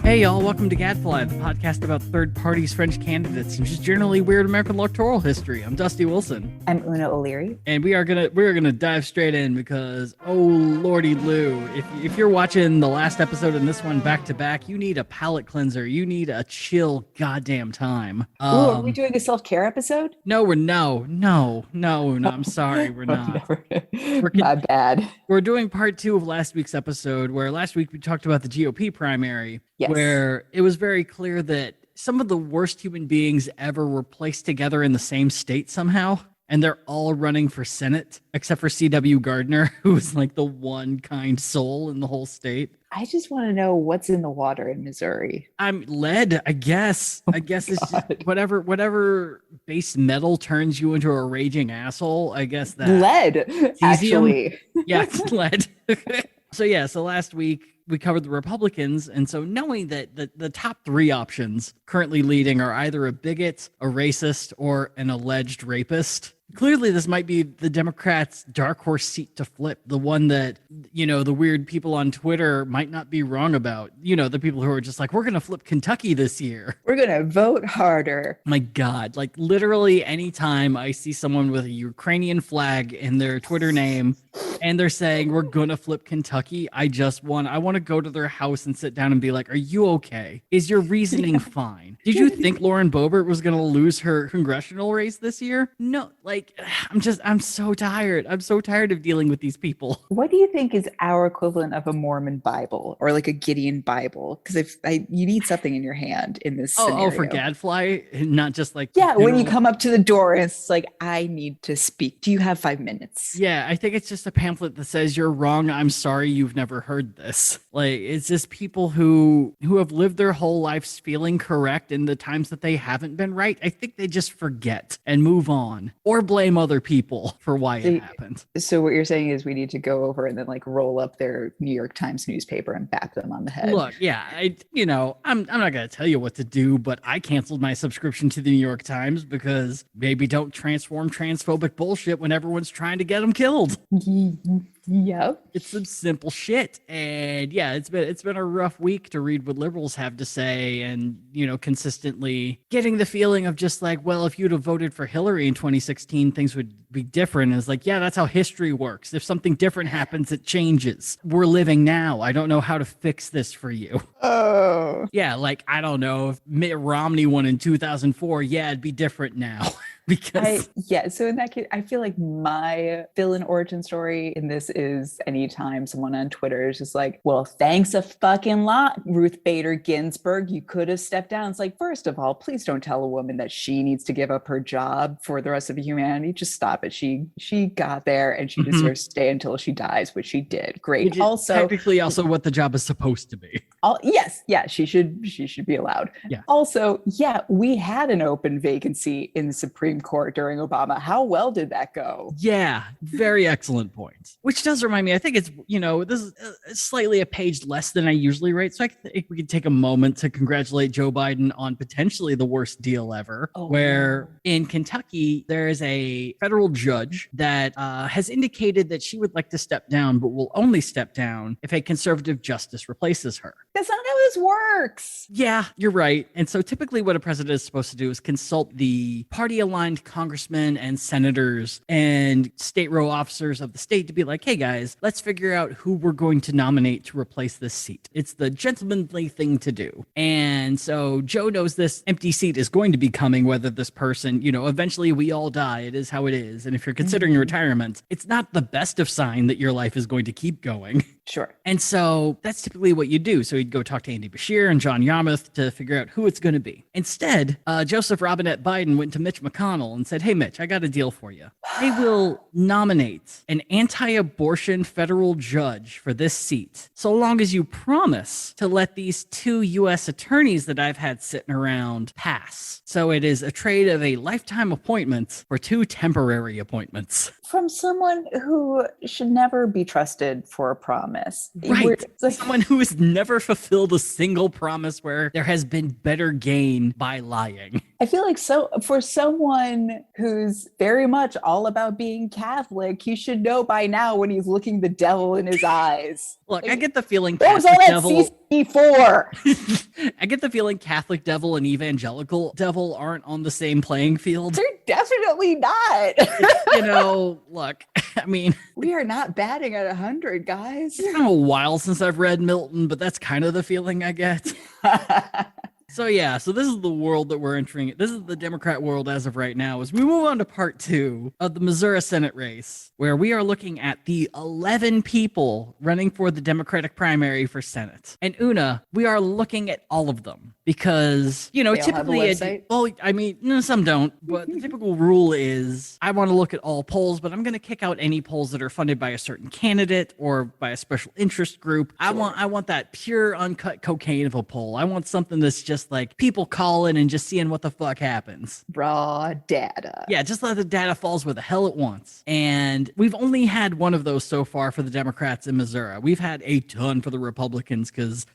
Hey y'all, welcome to Gadfly, the podcast about third parties, French candidates, and just generally weird American electoral history. I'm Dusty Wilson. I'm Una O'Leary. And we're gonna dive straight in because, oh lordy Lou, if you're watching the last episode and this one back to back, you need a palate cleanser. You need a chill goddamn time. Ooh, are we doing a self-care episode? No, I'm sorry, we're not. My bad. We're doing part 2 of last week's episode, where last week we talked about the GOP primary, Yes. where it was very clear that some of the worst human beings ever were placed together in the same state somehow, and they're all running for Senate, except for C.W. Gardner, who's like the one kind soul in the whole state. I just want to know what's in the water in Missouri. I'm lead, I guess. I guess it's just whatever base metal turns you into a raging asshole. I guess that Lead, cesium? actually. Yeah, it's lead. So last week we covered the Republicans, and so knowing that the top 3 options currently leading are either a bigot, a racist, or an alleged rapist. Clearly, this might be the Democrats' dark horse seat to flip, the one that, the weird people on Twitter might not be wrong about. The people who are just like, we're going to flip Kentucky this year. We're going to vote harder. My God, like literally anytime I see someone with a Ukrainian flag in their Twitter name and they're saying, we're going to flip Kentucky, I want to go to their house and sit down and be like, are you okay? Is your reasoning fine? Did you think Lauren Boebert was going to lose her congressional race this year? No, I'm so tired. I'm so tired of dealing with these people. What do you think is our equivalent of a Mormon Bible or like a Gideon Bible? Because you need something in your hand in this scenario. Oh, for Gadfly, not just like... Yeah, when you come up to the door, it's like, I need to speak. Do you have 5 minutes? Yeah, I think it's just a pamphlet that says, you're wrong, I'm sorry, you've never heard this. Like, it's just people who have lived their whole lives feeling correct in the times that they haven't been right. I think they just forget and move on. Or blame other people for why it happened. So what you're saying is we need to go over and then like roll up their New York Times newspaper and bap them on the head. Look, yeah, I'm not going to tell you what to do, but I canceled my subscription to the New York Times because maybe don't transform transphobic bullshit when everyone's trying to get them killed. Yep. It's some simple shit. And yeah, it's been a rough week to read what liberals have to say and, consistently getting the feeling of just like, well, if you'd have voted for Hillary in 2016, things would be different. And it's like, yeah, that's how history works. If something different happens, it changes. We're living now. I don't know how to fix this for you. Oh. Yeah, like, I don't know, if Mitt Romney won in 2004, yeah, it'd be different now. So in that case, I feel like my villain origin story in this is anytime someone on Twitter is just like, well, thanks a fucking lot, Ruth Bader Ginsburg. You could have stepped down. It's like, first of all, please don't tell a woman that she needs to give up her job for the rest of humanity. Just stop it. She got there and she deserves to stay until she dies, which she did. Great. Which also, technically also what the job is supposed to be. Yes. Yeah. She should be allowed. Yeah. Also, yeah, we had an open vacancy in the Supreme Court during Obama. How well did that go? Yeah, very excellent point. Which does remind me, I think it's, this is slightly a page less than I usually write. So I think we could take a moment to congratulate Joe Biden on potentially the worst deal ever, where in Kentucky, there is a federal judge that has indicated that she would like to step down, but will only step down if a conservative justice replaces her. That's not how this works. Yeah, you're right. And so typically what a president is supposed to do is consult the party-aligned congressmen and senators and state row officers of the state to be like, hey guys, let's figure out who we're going to nominate to replace this seat. It's the gentlemanly thing to do. And so Joe knows this empty seat is going to be coming, whether this person, eventually we all die. It is how it is. And if you're considering retirement, it's not the best of sign that your life is going to keep going. Sure. And so that's typically what you do. So you'd go talk to Andy Beshear and John Yarmouth to figure out who it's going to be. Instead, Joseph Robinette Biden went to Mitch McConnell and said, hey, Mitch, I got a deal for you. I will nominate an anti-abortion federal judge for this seat, so long as you promise to let these 2 U.S. attorneys that I've had sitting around pass. So it is a trade of a lifetime appointment for 2 temporary appointments. From someone who should never be trusted for a promise. promise. Right. Someone who has never fulfilled a single promise where there has been better gain by lying. I feel like for someone who's very much all about being Catholic, he should know by now when he's looking the devil in his eyes. Look, I get the feeling what was all that CC for? I get the feeling Catholic devil and evangelical devil aren't on the same playing field. They're definitely not. Look, I mean, we are not batting at 100, guys. It's been a while since I've read Milton, but that's kind of the feeling I get. So this is the world that we're entering. This is the Democrat world as of right now. As we move on to part 2 of the Missouri Senate race, where we are looking at the 11 people running for the Democratic primary for Senate. And Una, we are looking at all of them because, typically, some don't, but the typical rule is I want to look at all polls, but I'm going to kick out any polls that are funded by a certain candidate or by a special interest group. Sure. I want that pure uncut cocaine of a poll. I want something that's just like people calling and just seeing what the fuck happens. Raw data. Yeah, just let the data falls where the hell it wants. And we've only had one of those so far for the Democrats in Missouri. We've had a ton for the Republicans because,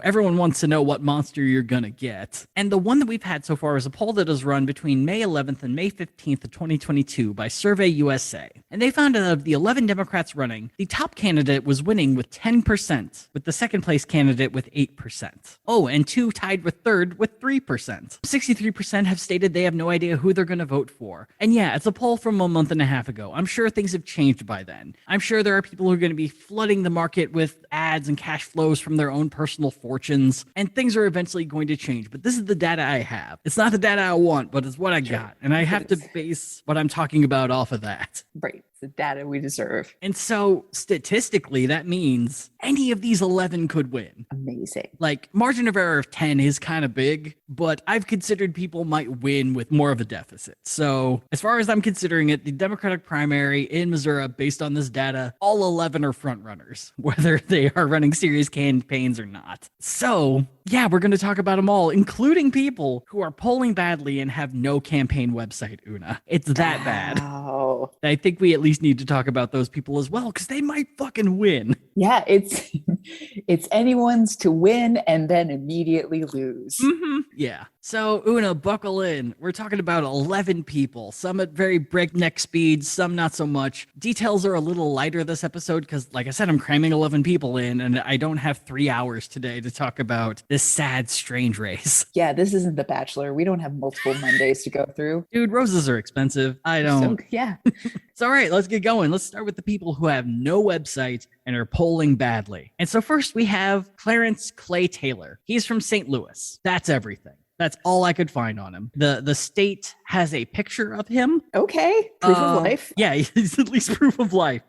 everyone wants to know what monster you're going to get. And the one that we've had so far is a poll that is run between May 11th and May 15th of 2022 by Survey USA. And they found out of the 11 Democrats running, the top candidate was winning with 10%, with the second place candidate with 8%. Oh, and 2 tied with third with 3%. 63% have stated they have no idea who they're going to vote for. And yeah, it's a poll from a month and a half ago. I'm sure things have changed by then. I'm sure there are people who are going to be flooding the market with ads and cash flows from their own personal fortunes, and things are eventually going to change. But this is the data I have. It's not the data I want, but it's what I got. And I have to base what I'm talking about off of that. Right. The data we deserve. And so statistically, that means any of these 11 could win. Amazing. Like, margin of error of 10 is kind of big, but I've considered people might win with more of a deficit. So as far as I'm considering it, the Democratic primary in Missouri, based on this data, all 11 are front runners, whether they are running serious campaigns or not. So yeah, we're going to talk about them all, including people who are polling badly and have no campaign website, Una. It's that bad. I think we at least need to talk about those people as well, because they might fucking win. Yeah, it's anyone's to win and then immediately lose. Mm-hmm. Yeah. So, Una, buckle in. We're talking about 11 people, some at very breakneck speeds, some not so much. Details are a little lighter this episode because, like I said, I'm cramming 11 people in, and I don't have 3 hours today to talk about this sad, strange race. Yeah, this isn't The Bachelor. We don't have multiple Mondays to go through. Dude, roses are expensive. I don't. Yeah. So, all right, let's get going. Let's start with the people who have no website and are polling badly. And so first we have Clarence Clay Taylor. He's from St. Louis. That's everything. That's all I could find on him. The state has a picture of him. Okay. Proof of life. Yeah, he's at least proof of life.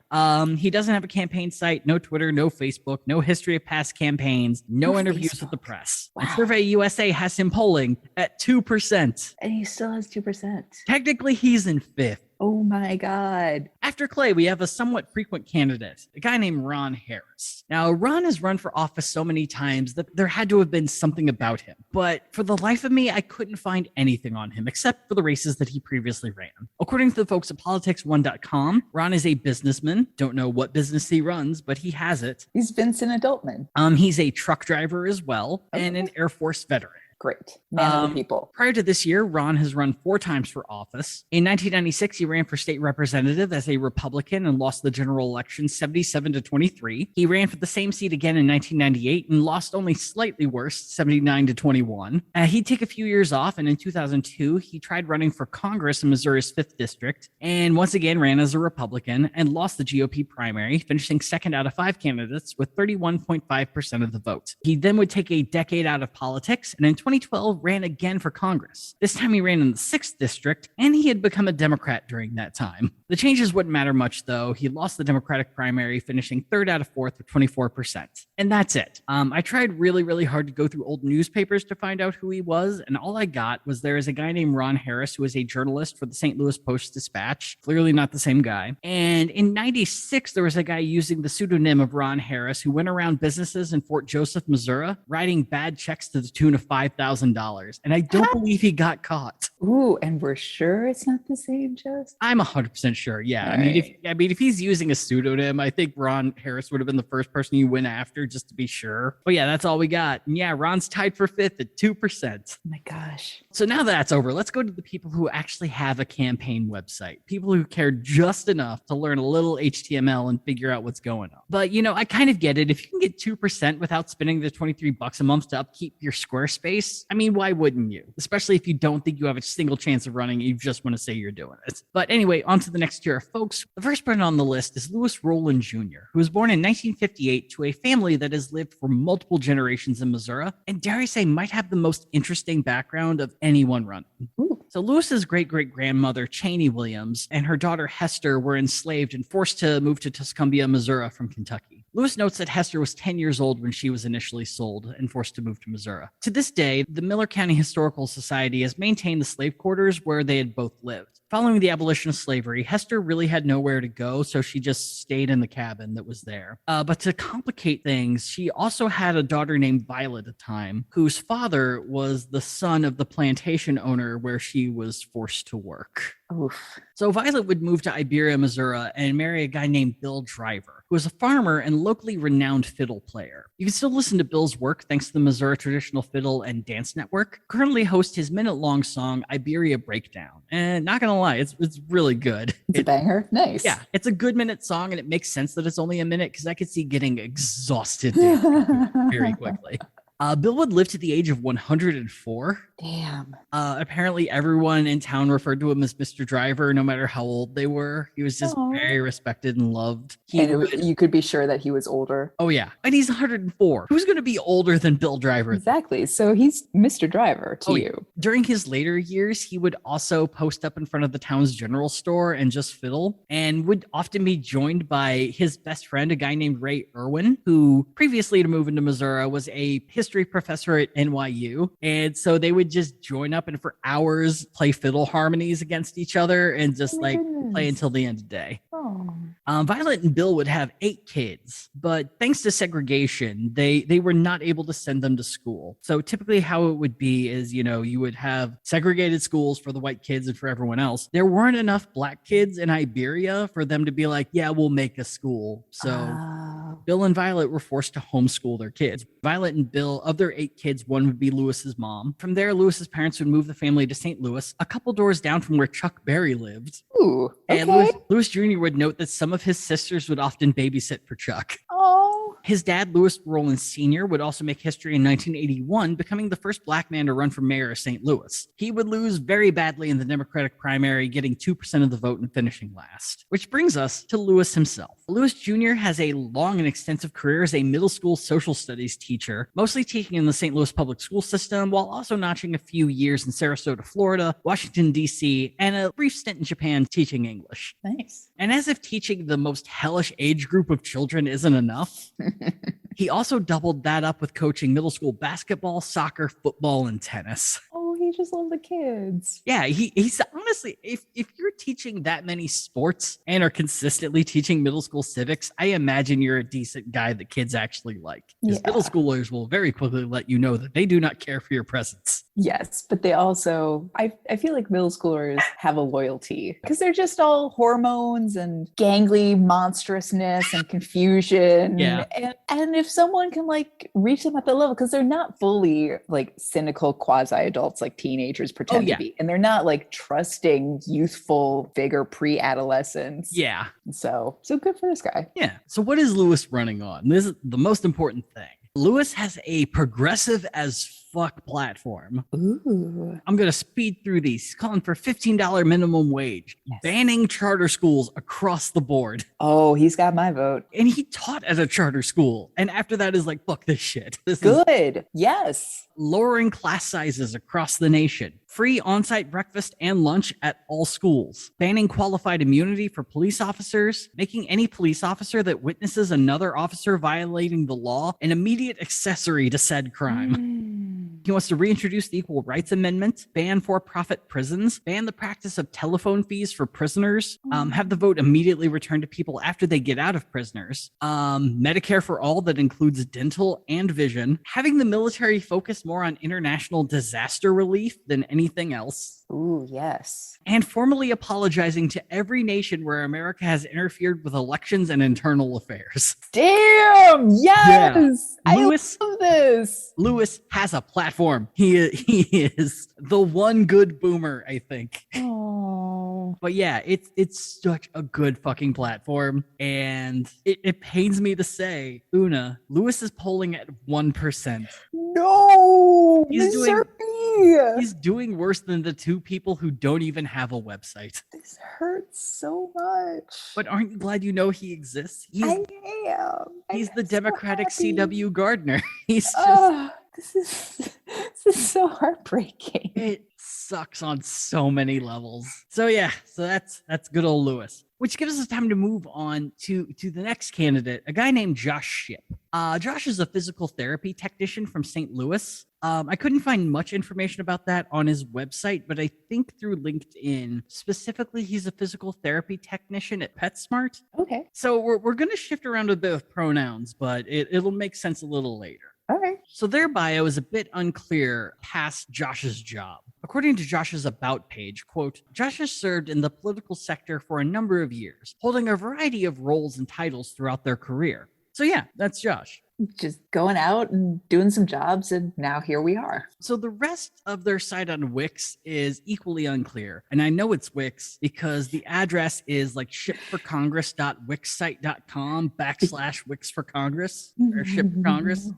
He doesn't have a campaign site, no Twitter, no Facebook, no history of past campaigns, no interviews with the press. Wow. And Survey USA has him polling at 2%. And he still has 2%. Technically, he's in 5th. Oh my God. After Clay, we have a somewhat frequent candidate, a guy named Ron Harris. Now, Ron has run for office so many times that there had to have been something about him. But for the life of me, I couldn't find anything on him except for the races that he previously ran. According to the folks at politics1.com, Ron is a businessman. Don't know what business he runs, but he has it. He's Vincent Adultman. He's a truck driver as well, and an Air Force veteran. Great. Man of the people. Prior to this year, Ron has run 4 times for office. In 1996, he ran for state representative as a Republican and lost the general election 77-23. He ran for the same seat again in 1998 and lost only slightly worse, 79-21. He'd take a few years off, and in 2002, he tried running for Congress in Missouri's 5th district, and once again ran as a Republican and lost the GOP primary, finishing second out of 5 candidates with 31.5% of the vote. He then would take a decade out of politics, and in 2012 ran again for Congress. This time he ran in the 6th district, and he had become a Democrat during that time. The changes wouldn't matter much, though. He lost the Democratic primary, finishing 3rd out of 4th with 24%. And that's it. I tried really, really hard to go through old newspapers to find out who he was, and all I got was there is a guy named Ron Harris who is a journalist for the St. Louis Post-Dispatch. Clearly not the same guy. And in 96, there was a guy using the pseudonym of Ron Harris who went around businesses in Fort Joseph, Missouri, writing bad checks to the tune of $5,000 $25,000. And I don't believe he got caught. Ooh, and we're sure it's not the same Just? I'm 100% sure. Yeah. All I mean, right. if he's using a pseudonym, I think Ron Harris would have been the first person you went after just to be sure. But yeah, that's all we got. And yeah, Ron's tied for fifth at 2%. Oh my gosh. So now that's over, let's go to the people who actually have a campaign website, people who care just enough to learn a little HTML and figure out what's going on. But, you know, I kind of get it. If you can get 2% without spending the $23 a month to upkeep your Squarespace, I mean, why wouldn't you? Especially if you don't think you have a single chance of running, you just want to say you're doing it. But anyway, on to the next tier of folks. The first person on the list is Lewis Rowland Jr., who was born in 1958 to a family that has lived for multiple generations in Missouri, and dare I say, might have the most interesting background of anyone running. Ooh. So Lewis's great-great-grandmother, Cheney Williams, and her daughter Hester were enslaved and forced to move to Tuscumbia, Missouri from Kentucky. Lewis notes that Hester was 10 years old when she was initially sold and forced to move to Missouri. To this day, the Miller County Historical Society has maintained the slave quarters where they had both lived. Following the abolition of slavery, Hester really had nowhere to go, so she just stayed in the cabin that was there. But to complicate things, she also had a daughter named Violet at the time, whose father was the son of the plantation owner where she was forced to work. Oof. So Violet would move to Iberia, Missouri, and marry a guy named Bill Driver, who was a farmer and locally renowned fiddle player. You can still listen to Bill's work thanks to the Missouri Traditional Fiddle and Dance Network. Currently hosts his minute-long song Iberia Breakdown. And not gonna lie, it's really good. It's a banger. Nice. Yeah, it's a good minute song, and it makes sense that it's only a minute because I could see getting exhausted very quickly. Bill would live to the age of 104. Damn. Apparently, everyone in town referred to him as Mr. Driver, no matter how old they were. He was just Aww. very respected and loved. You could be sure that he was older. Oh, yeah. And he's 104. Who's going to be older than Bill Driver? Exactly. So he's Mr. Driver to you. During his later years, he would also post up in front of the town's general store and just fiddle, and would often be joined by his best friend, a guy named Ray Irwin, who previously to move into Missouri was a history professor at NYU. And so they would just join up and for hours play fiddle harmonies against each other and just play until the end of the day. Violet and Bill would have 8 kids, but thanks to segregation, they were not able to send them to school. So typically how it would be is, you know, you would have segregated schools for the white kids and for everyone else. There weren't enough black kids in Iberia for them to be like, yeah, we'll make a school. So Bill and Violet were forced to homeschool their kids. Violet and Bill, of their 8 kids, one would be Lewis's mom. From there, Lewis's parents would move the family to St. Louis, a couple doors down from where Chuck Berry lived. Ooh, okay. And Lewis Jr. would note that some of his sisters would often babysit for Chuck. Oh. His dad, Lewis Rowland Sr., would also make history in 1981, becoming the first black man to run for mayor of St. Louis. He would lose very badly in the Democratic primary, getting 2% of the vote and finishing last. Which brings us to Lewis himself. Lewis Jr. has a long and extensive career as a middle school social studies teacher, mostly teaching in the St. Louis public school system, while also notching a few years in Sarasota, Florida, Washington, D.C., and a brief stint in Japan teaching English. Nice. And as if teaching the most hellish age group of children isn't enough, he also doubled that up with coaching middle school basketball, soccer, football, and tennis. Oh, he just loves the kids. Yeah, he's honestly, if you're teaching that many sports and are consistently teaching middle school civics, I imagine you're a decent guy that kids actually like. Because middle schoolers will very quickly let you know that they do not care for your presence. Yes, but they also, I feel like middle schoolers have a loyalty because they're just all hormones and gangly monstrousness and confusion. Yeah. And if someone can like reach them at the level, because they're not fully like cynical quasi-adults like teenagers pretend to be. And they're not like trusting youthful vigor pre-adolescence. Yeah. So good for this guy. Yeah. So what is Lewis running on? This is the most important thing. Lewis has a progressive as fuck platform. Ooh. I'm going to speed through these. He's calling for $15 minimum wage, banning charter schools across the board. Oh, he's got my vote. And he taught at a charter school. And after that is like, fuck this shit. This Good. Yes. Lowering class sizes across the nation. Free on-site breakfast and lunch at all schools. Banning qualified immunity for police officers. Making any police officer that witnesses another officer violating the law an immediate accessory to said crime. He wants to reintroduce the Equal Rights Amendment, ban for-profit prisons, ban the practice of telephone fees for prisoners, have the vote immediately returned to people after they get out of prisoners, Medicare for all that includes dental and vision, having the military focus more on international disaster relief than anything else. Ooh, yes. And formally apologizing to every nation where America has interfered with elections and internal affairs. Damn! Yes! Yeah. I love this. Lewis has a platform. He is the one good boomer, I think. Oh. But yeah, it's such a good fucking platform. And it pains me to say, Una, Lewis is polling at 1%. No! He's doing worse than the two people who don't even have a website. This hurts so much. But aren't you glad you know he exists? I am. He's the Democratic C.W. Gardner. He's just... This is so heartbreaking. It sucks on so many levels. So yeah, that's good old Lewis. Which gives us time to move on to the next candidate, a guy named Josh Shipp. Josh is a physical therapy technician from St. Louis. I couldn't find much information about that on his website, but I think through LinkedIn, specifically, he's a physical therapy technician at PetSmart. Okay. So we're going to shift around a bit of pronouns, but it'll make sense a little later. Okay. So their bio is a bit unclear past Josh's job. According to Josh's About page, quote, Josh has served in the political sector for a number of years, holding a variety of roles and titles throughout their career. So yeah, that's Josh. Just going out and doing some jobs, and now here we are. So the rest of their site on Wix is equally unclear. And I know it's Wix because the address is like shipforcongress.wixsite.com/Wix for Congress or Ship for Congress.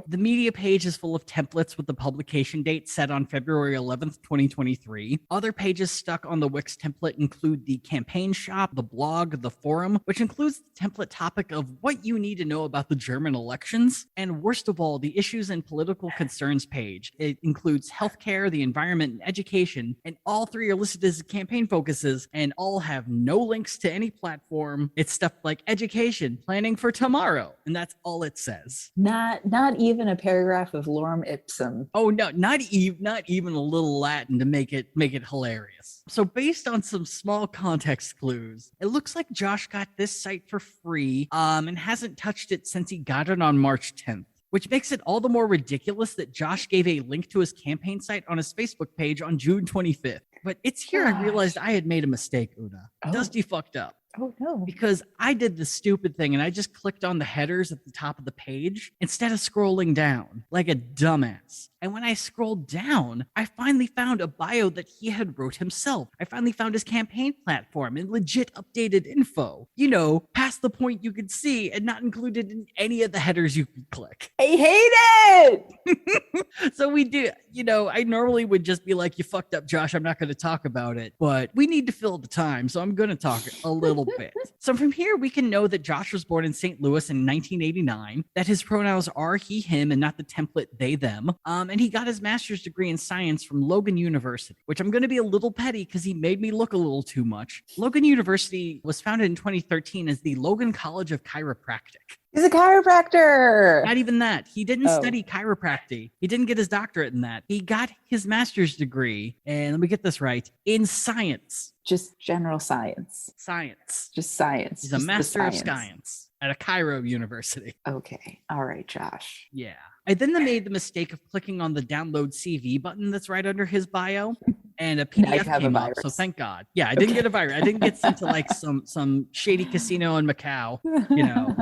The media page is full of templates with the publication date set on February 11th, 2023. Other pages stuck on the Wix template include the campaign shop, the blog, the forum, which includes the template topic of what you need to know about the German elections, and worst of all, the issues and political concerns page. It includes healthcare, the environment, and education, and all three are listed as campaign focuses, and all have no links to any platform. It's stuff like education, planning for tomorrow, and that's all it says. Not even a paragraph of lorem ipsum. Oh no, not even a little Latin to make it hilarious. So based on some small context clues, it looks like Josh got this site for free, and hasn't touched it since he got it on March 10th, which makes it all the more ridiculous that Josh gave a link to his campaign site on his Facebook page on June 25th. But it's here I realized I had made a mistake, Una. Dusty fucked up. Oh no. Because I did the stupid thing and I just clicked on the headers at the top of the page instead of scrolling down like a dumbass. And when I scrolled down, I finally found a bio that he had wrote himself. I finally found his campaign platform and legit updated info. You know, past the point you could see and not included in any of the headers you could click. I hate it! So we do, you know, I normally would just be like, you fucked up, Josh. I'm not going to talk about it. But we need to fill the time, so I'm going to talk a little bit. So from here, we can know that Josh was born in St. Louis in 1989, that his pronouns are he, him, and not the template they, them. And he got his master's degree in science from Logan University, which I'm going to be a little petty because he made me look a little too much. Logan University was founded in 2013 as the Logan College of Chiropractic. He's a chiropractor. Not even that. He didn't study chiropractic. He didn't get his doctorate in that. He got his master's degree, and let me get this right, in science. Just general science. Science. Just science. He's a master of science at a Cairo university. Okay. All right, Josh. Yeah. I then made the mistake of clicking on the download CV button that's right under his bio, and a PDF came up. So thank God. Yeah, I didn't get a virus. I didn't get sent to like some shady casino in Macau. You know,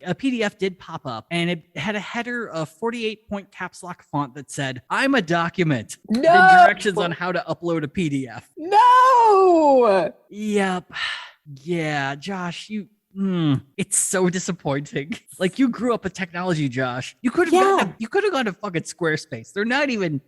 a PDF did pop up, and it had a header of 48-point caps lock font that said, "I'm a document." No. And directions on how to upload a PDF. No. Yep. Yeah, Josh, it's so disappointing. Like, you grew up with technology, Josh. You could have gone to fucking Squarespace. They're not even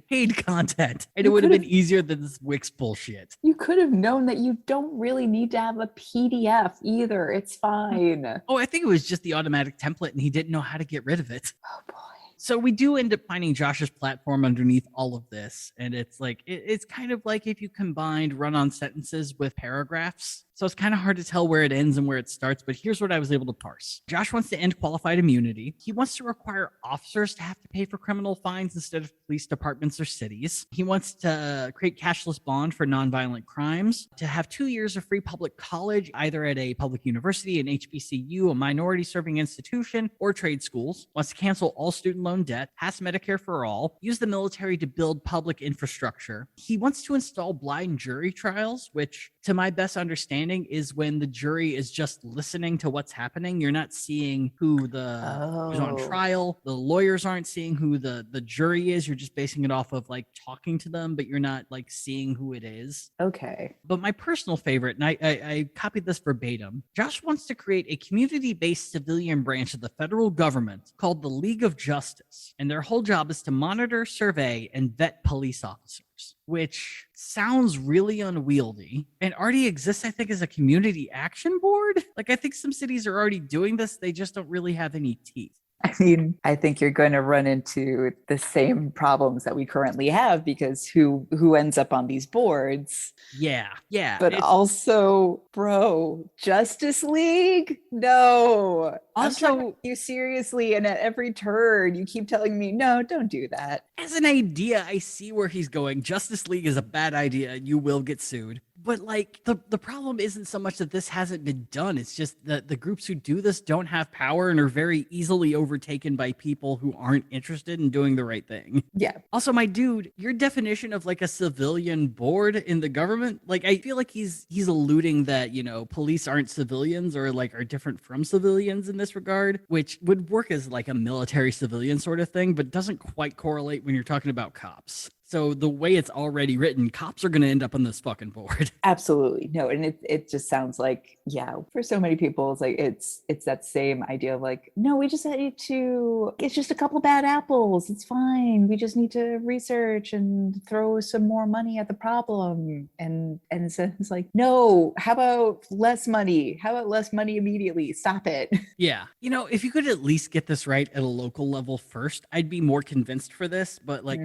paid content, and it would have been easier than this Wix bullshit. You could have known that you don't really need to have a PDF either. It's fine. Oh, I think it was just the automatic template, and he didn't know how to get rid of it. Oh boy. So we do end up finding Josh's platform underneath all of this. And it's like, it's kind of like if you combined run-on sentences with paragraphs. So it's kind of hard to tell where it ends and where it starts, but here's what I was able to parse. Josh wants to end qualified immunity. He wants to require officers to have to pay for criminal fines instead of police departments or cities. He wants to create cashless bond for nonviolent crimes, to have 2 years of free public college, either at a public university, an HBCU, a minority serving institution, or trade schools. Wants to cancel all student loan debt, pass Medicare for all, use the military to build public infrastructure. He wants to install blind jury trials, which, to my best understanding, is when the jury is just listening to what's happening. You're not seeing who's on trial. The lawyers aren't seeing who the jury is. You're just basing it off of like talking to them, but you're not like seeing who it is. Okay. But my personal favorite, and I copied this verbatim, Josh wants to create a community-based civilian branch of the federal government called the League of Justice. And their whole job is to monitor, survey, and vet police officers, which sounds really unwieldy and already exists, I think, as a community action board. Like, I think some cities are already doing this. They just don't really have any teeth. I mean, I think you're going to run into the same problems that we currently have, because who ends up on these boards? Yeah. But also, bro, Justice League? No. Also, I'm taking you seriously, and at every turn, you keep telling me, no, don't do that. As an idea, I see where he's going. Justice League is a bad idea. You will get sued. But like the problem isn't so much that this hasn't been done. It's just that the groups who do this don't have power and are very easily overtaken by people who aren't interested in doing the right thing. Yeah. Also, my dude, your definition of like a civilian board in the government, like I feel like he's alluding that, you know, police aren't civilians or like are different from civilians in this regard, which would work as like a military civilian sort of thing, but doesn't quite correlate when you're talking about cops. So the way it's already written, cops are going to end up on this fucking board. Absolutely. No. And it just sounds like, yeah, for so many people, it's like, it's that same idea of like, no, we just need to, it's just a couple bad apples. It's fine. We just need to research and throw some more money at the problem. And so it's like, no, how about less money? How about less money immediately? Stop it. Yeah. You know, if you could at least get this right at a local level first, I'd be more convinced for this. But like,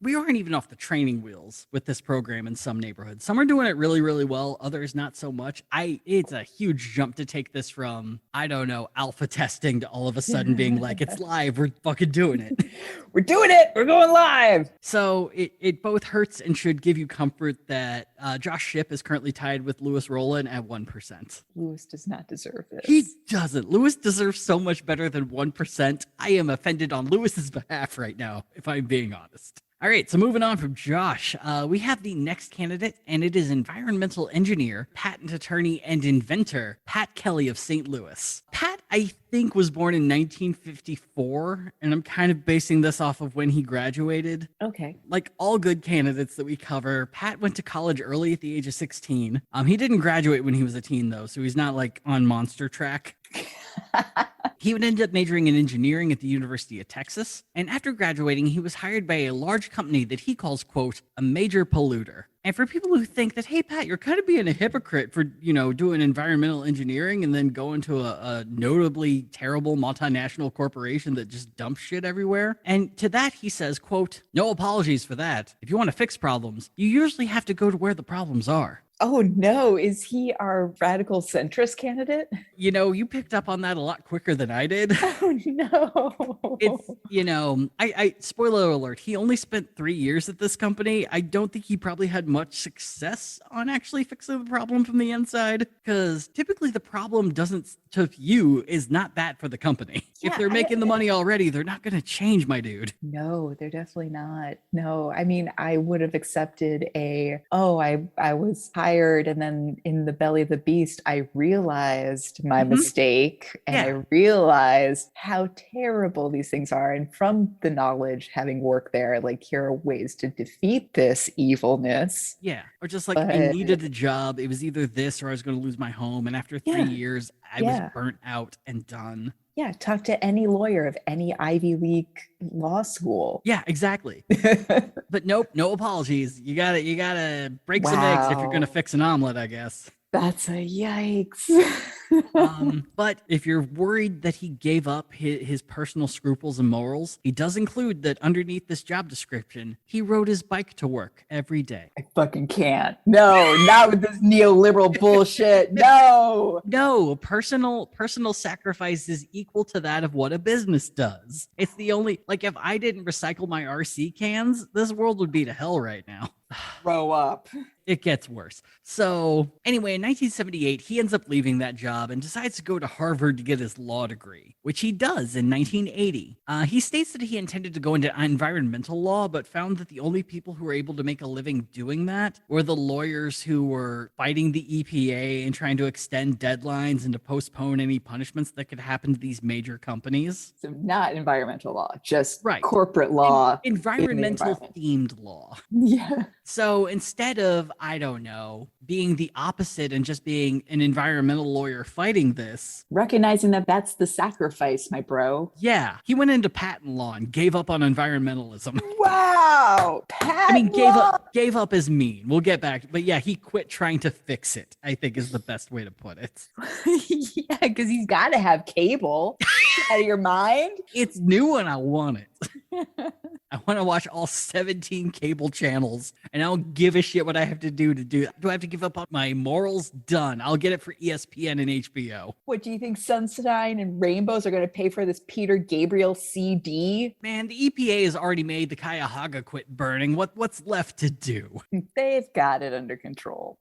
we aren't even off the training wheels with this program in some neighborhoods. Some are doing it really, really well. Others not so much. It's a huge jump to take this from, I don't know, alpha testing to all of a sudden being like, it's live. We're fucking doing it. We're doing it. We're going live. So it both hurts and should give you comfort that Josh Shipp is currently tied with Louis Rowland at 1%. Louis does not deserve this. He doesn't. Louis deserves so much better than 1%. I am offended on Louis's behalf right now, if I'm being honest. All right, so moving on from Josh, we have the next candidate, and it is environmental engineer, patent attorney, and inventor, Pat Kelly of St. Louis. Pat, I think, was born in 1954, and I'm kind of basing this off of when he graduated. Okay. Like all good candidates that we cover, Pat went to college early at the age of 16. He didn't graduate when he was a teen, though, so he's not like on monster track. He would end up majoring in engineering at the University of Texas, and after graduating, he was hired by a large company that he calls, quote, a major polluter. And for people who think that, hey, Pat, you're kind of being a hypocrite for, you know, doing environmental engineering and then going to a notably terrible multinational corporation that just dumps shit everywhere. And to that, he says, quote, no apologies for that. If you want to fix problems, you usually have to go to where the problems are. Oh no, is he our radical centrist candidate? You know, you picked up on that a lot quicker than I did. Oh no. It's, you know, I spoiler alert, he only spent 3 years at this company. I don't think he probably had much success on actually fixing the problem from the inside, because typically the problem doesn't, to you, is not bad for the company. Yeah, if they're making the money already, they're not going to change, my dude. No, they're definitely not. No, I mean, I would have accepted I was hired, and then in the belly of the beast, I realized my mistake, and I realized how terrible these things are. And from the knowledge, having worked there, like, here are ways to defeat this evilness. Yeah. Or just like, I needed a job. It was either this or I was going to lose my home. And after 3 years, I was burnt out and done. Yeah, talk to any lawyer of any Ivy League law school. Yeah, exactly. But nope, no apologies. You gotta break some eggs if you're gonna fix an omelet, I guess. That's a yikes. But if you're worried that he gave up his personal scruples and morals, he does include that underneath this job description, he rode his bike to work every day. I fucking can't. No, not with this neoliberal bullshit. No. No, personal sacrifice is equal to that of what a business does. It's the only, like, if I didn't recycle my RC cans, this world would be to hell right now. Grow up. It gets worse. So anyway, in 1978, he ends up leaving that job and decides to go to Harvard to get his law degree, which he does in 1980. He states that he intended to go into environmental law, but found that the only people who were able to make a living doing that were the lawyers who were fighting the EPA and trying to extend deadlines and to postpone any punishments that could happen to these major companies. So not environmental law, just Right. corporate law. Environmental themed law. Yeah. So instead of, I don't know, being the opposite and just being an environmental lawyer fighting this, recognizing that that's the sacrifice, my bro. yeah, he went into patent law and gave up on environmentalism. Wow. I mean, gave up is mean. We'll get back. But yeah, he quit trying to fix it, I think is the best way to put it. Yeah, because he's got to have cable. Out of your mind? It's new and I want it. I want to watch all 17 cable channels and I don't give a shit what I have to do. Do I have to give up on my morals? Done. I'll get it for ESPN and HBO. What do you think Sunshine and Rainbows are going to pay for this Peter Gabriel CD? Man, the EPA has already made the Cuyahoga quit burning. What's left to do? They've got it under control.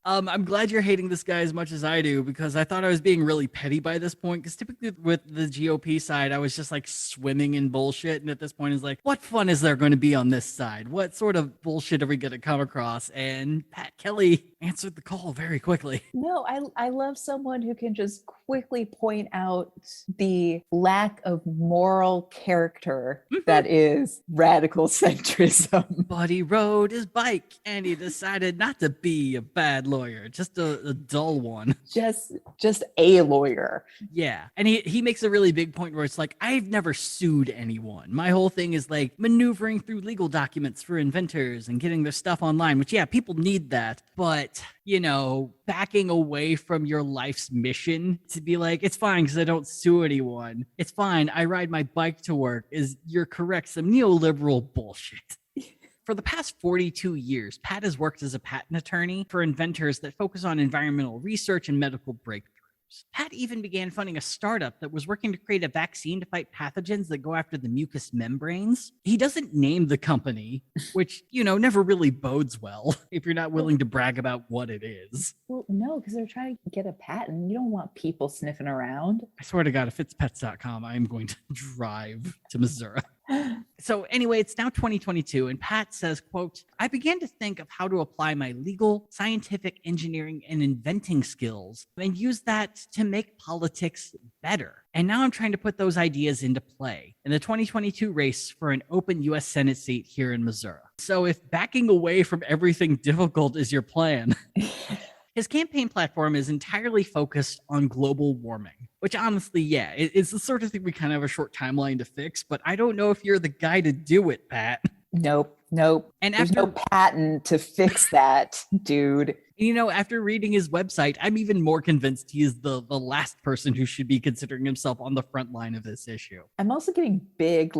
I'm glad you're hating this guy as much as I do, because I thought I was being really petty by this point. Because typically with the GOP side, I was just like swimming in bullshit. And at this point, it's like, what fun is there going to be on this side? What sort of bullshit are we going to come across? And Pat Kelly answered the call very quickly. No, I love someone who can just quickly point out the lack of moral character that is radical centrism. But he rode his bike and he decided not to be a bad lawyer, just a dull one. Just a lawyer. Yeah. And he makes a really big point where it's like, I've never sued anyone. My whole thing is like maneuvering through legal documents for inventors and getting their stuff online, which, yeah, people need that. But, you know, backing away from your life's mission to be like, it's fine because I don't sue anyone. It's fine. I ride my bike to work. You're correct. Some neoliberal bullshit. For the past 42 years, Pat has worked as a patent attorney for inventors that focus on environmental research and medical breakthroughs. Pat even began funding a startup that was working to create a vaccine to fight pathogens that go after the mucous membranes. He doesn't name the company, which, you know, never really bodes well if you're not willing to brag about what it is. Well, no, because they're trying to get a patent. You don't want people sniffing around. I swear to God, if it's pets.com, I am going to drive to Missouri. So anyway, it's now 2022, and Pat says, quote, I began to think of how to apply my legal, scientific, engineering, and inventing skills and use that to make politics better. And now I'm trying to put those ideas into play in the 2022 race for an open U.S. Senate seat here in Missouri. So if backing away from everything difficult is your plan... His campaign platform is entirely focused on global warming, which honestly, yeah, it's the sort of thing we kind of have a short timeline to fix, but I don't know if you're the guy to do it, Pat. Nope. And there's no patent to fix that, dude. You know, after reading his website, I'm even more convinced he is the last person who should be considering himself on the front line of this issue. I'm also getting big,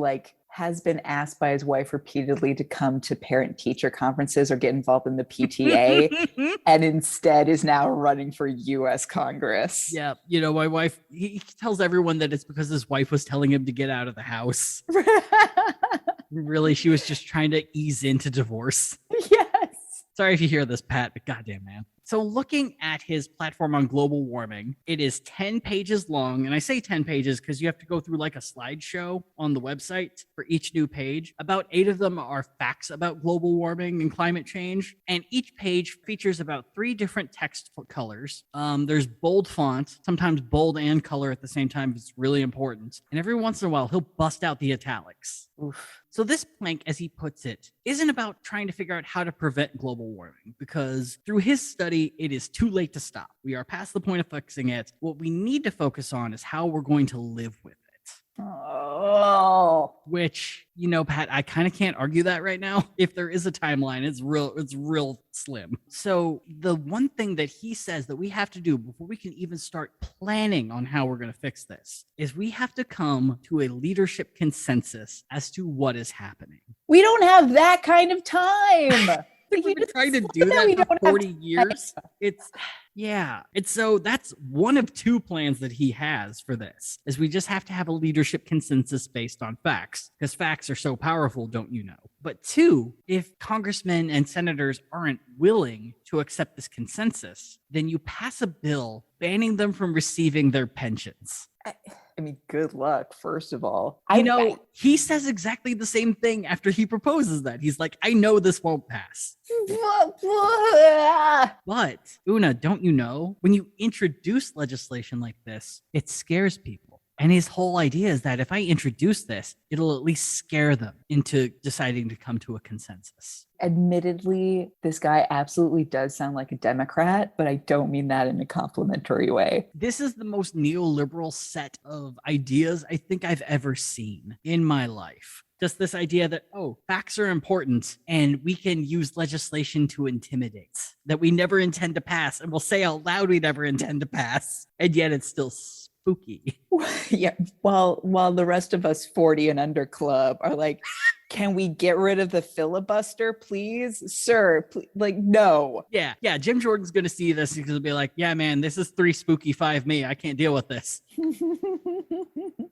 has been asked by his wife repeatedly to come to parent-teacher conferences or get involved in the PTA, and instead is now running for U.S. Congress. Yeah, you know, my wife, he tells everyone that it's because his wife was telling him to get out of the house. Really, she was just trying to ease into divorce. Yes. Sorry if you hear this, Pat, but goddamn, man. So looking at his platform on global warming, it is 10 pages long. And I say 10 pages because you have to go through like a slideshow on the website for each new page. About 8 of them are facts about global warming and climate change. And each page features about 3 different text colors. There's bold font, sometimes bold and color at the same time. It's really important. And every once in a while, he'll bust out the italics. Oof. So this plank, as he puts it, isn't about trying to figure out how to prevent global warming, because through his study, it is too late to stop. We are past the point of fixing it. What we need to focus on is how we're going to live with it. Oh, which, you know, Pat, I kind of can't argue that right now. If there is a timeline, it's real slim. So the one thing that he says that we have to do before we can even start planning on how we're going to fix this is we have to come to a leadership consensus as to what is happening. we don't have that kind of time. We've been trying to do that for 40 years. And so that's one of two plans that he has for this, is we just have to have a leadership consensus based on facts, because facts are so powerful, don't you know? But two, if congressmen and senators aren't willing to accept this consensus, then you pass a bill banning them from receiving their pensions. I mean, good luck, first of all. He says exactly the same thing after he proposes that. He's like, I know this won't pass. But, Una, don't you know, when you introduce legislation like this, it scares people. And his whole idea is that if I introduce this, it'll at least scare them into deciding to come to a consensus. Admittedly, this guy absolutely does sound like a Democrat, but I don't mean that in a complimentary way. This is the most neoliberal set of ideas I think I've ever seen in my life. Just this idea that, oh, facts are important and we can use legislation to intimidate that we never intend to pass, and we'll say out loud we never intend to pass, and yet it's still spooky. Yeah, while the rest of us 40 and under club are like, can we get rid of the filibuster, please? Sir, please. Like, no. Yeah. Jim Jordan's going to see this because he'll be like, yeah, man, this is 3 spooky 5 me. I can't deal with this.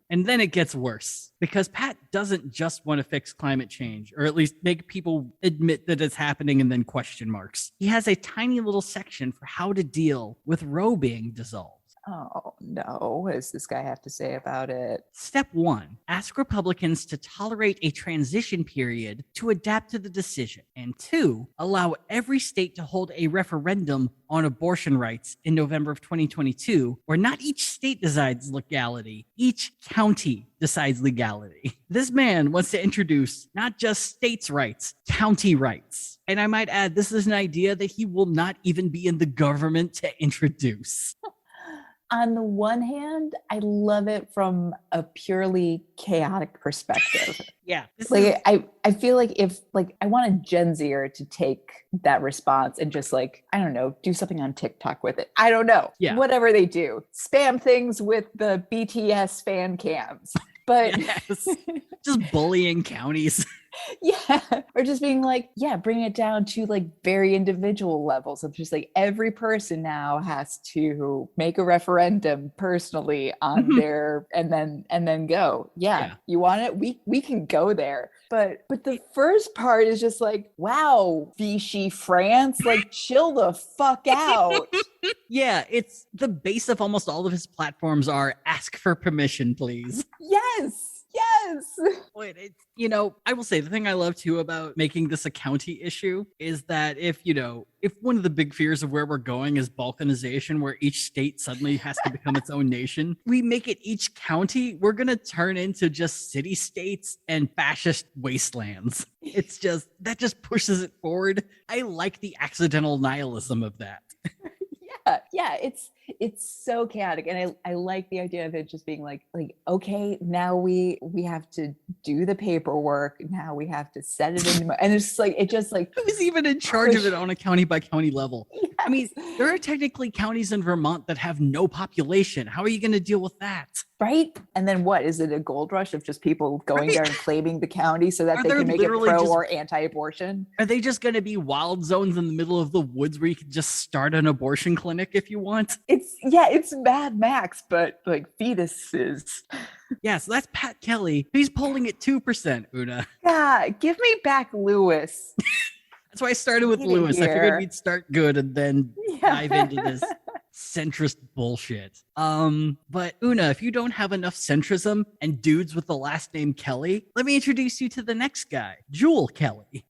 And then it gets worse because Pat doesn't just want to fix climate change, or at least make people admit that it's happening and then question marks. He has a tiny little section for how to deal with Roe being dissolved. Oh, no. What does this guy have to say about it? Step 1, ask Republicans to tolerate a transition period to adapt to the decision. And 2, allow every state to hold a referendum on abortion rights in November of 2022, where not each state decides legality, each county decides legality. This man wants to introduce not just states' rights, county rights. And I might add, this is an idea that he will not even be in the government to introduce. On the one hand, I love it from a purely chaotic perspective. Yeah. I feel like if I want a Gen Zer to take that response and just I don't know, do something on TikTok with it. I don't know. Yeah. Whatever they do. Spam things with the BTS fan cams. But yes. Just bullying counties. Yeah. Or just being bring it down to very individual levels of just every person now has to make a referendum personally on their and then go. Yeah. You want it? We can go there. But the first part is just wow, Vichy France, chill the fuck out. Yeah, it's the base of almost all of his platforms are ask for permission, please. Yes. But I will say the thing I love too about making this a county issue is that if one of the big fears of where we're going is balkanization, where each state suddenly has to become its own nation, we make it each county, we're going to turn into just city states and fascist wastelands. That just pushes it forward. I like the accidental nihilism of that. Yeah, it's so chaotic, and I like the idea of it just being okay, now we have to do the paperwork, now we have to set it in, and it's who's even in charge of it on a county by county level? Yes. I mean, there are technically counties in Vermont that have no population. How are you going to deal with that? Right? And then what? Is it a gold rush of just people going there and claiming the county so that they can make it pro or anti-abortion? Are they just going to be wild zones in the middle of the woods where you can just start an abortion clinic if you want? It's Mad Max, but fetuses. Yeah, so that's Pat Kelly. He's polling at 2%, Una. Yeah, give me back Lewis. That's why I started with Lewis. I figured we'd start good and then dive into this centrist bullshit. But Una, if you don't have enough centrism and dudes with the last name Kelly, let me introduce you to the next guy, Jewel Kelly.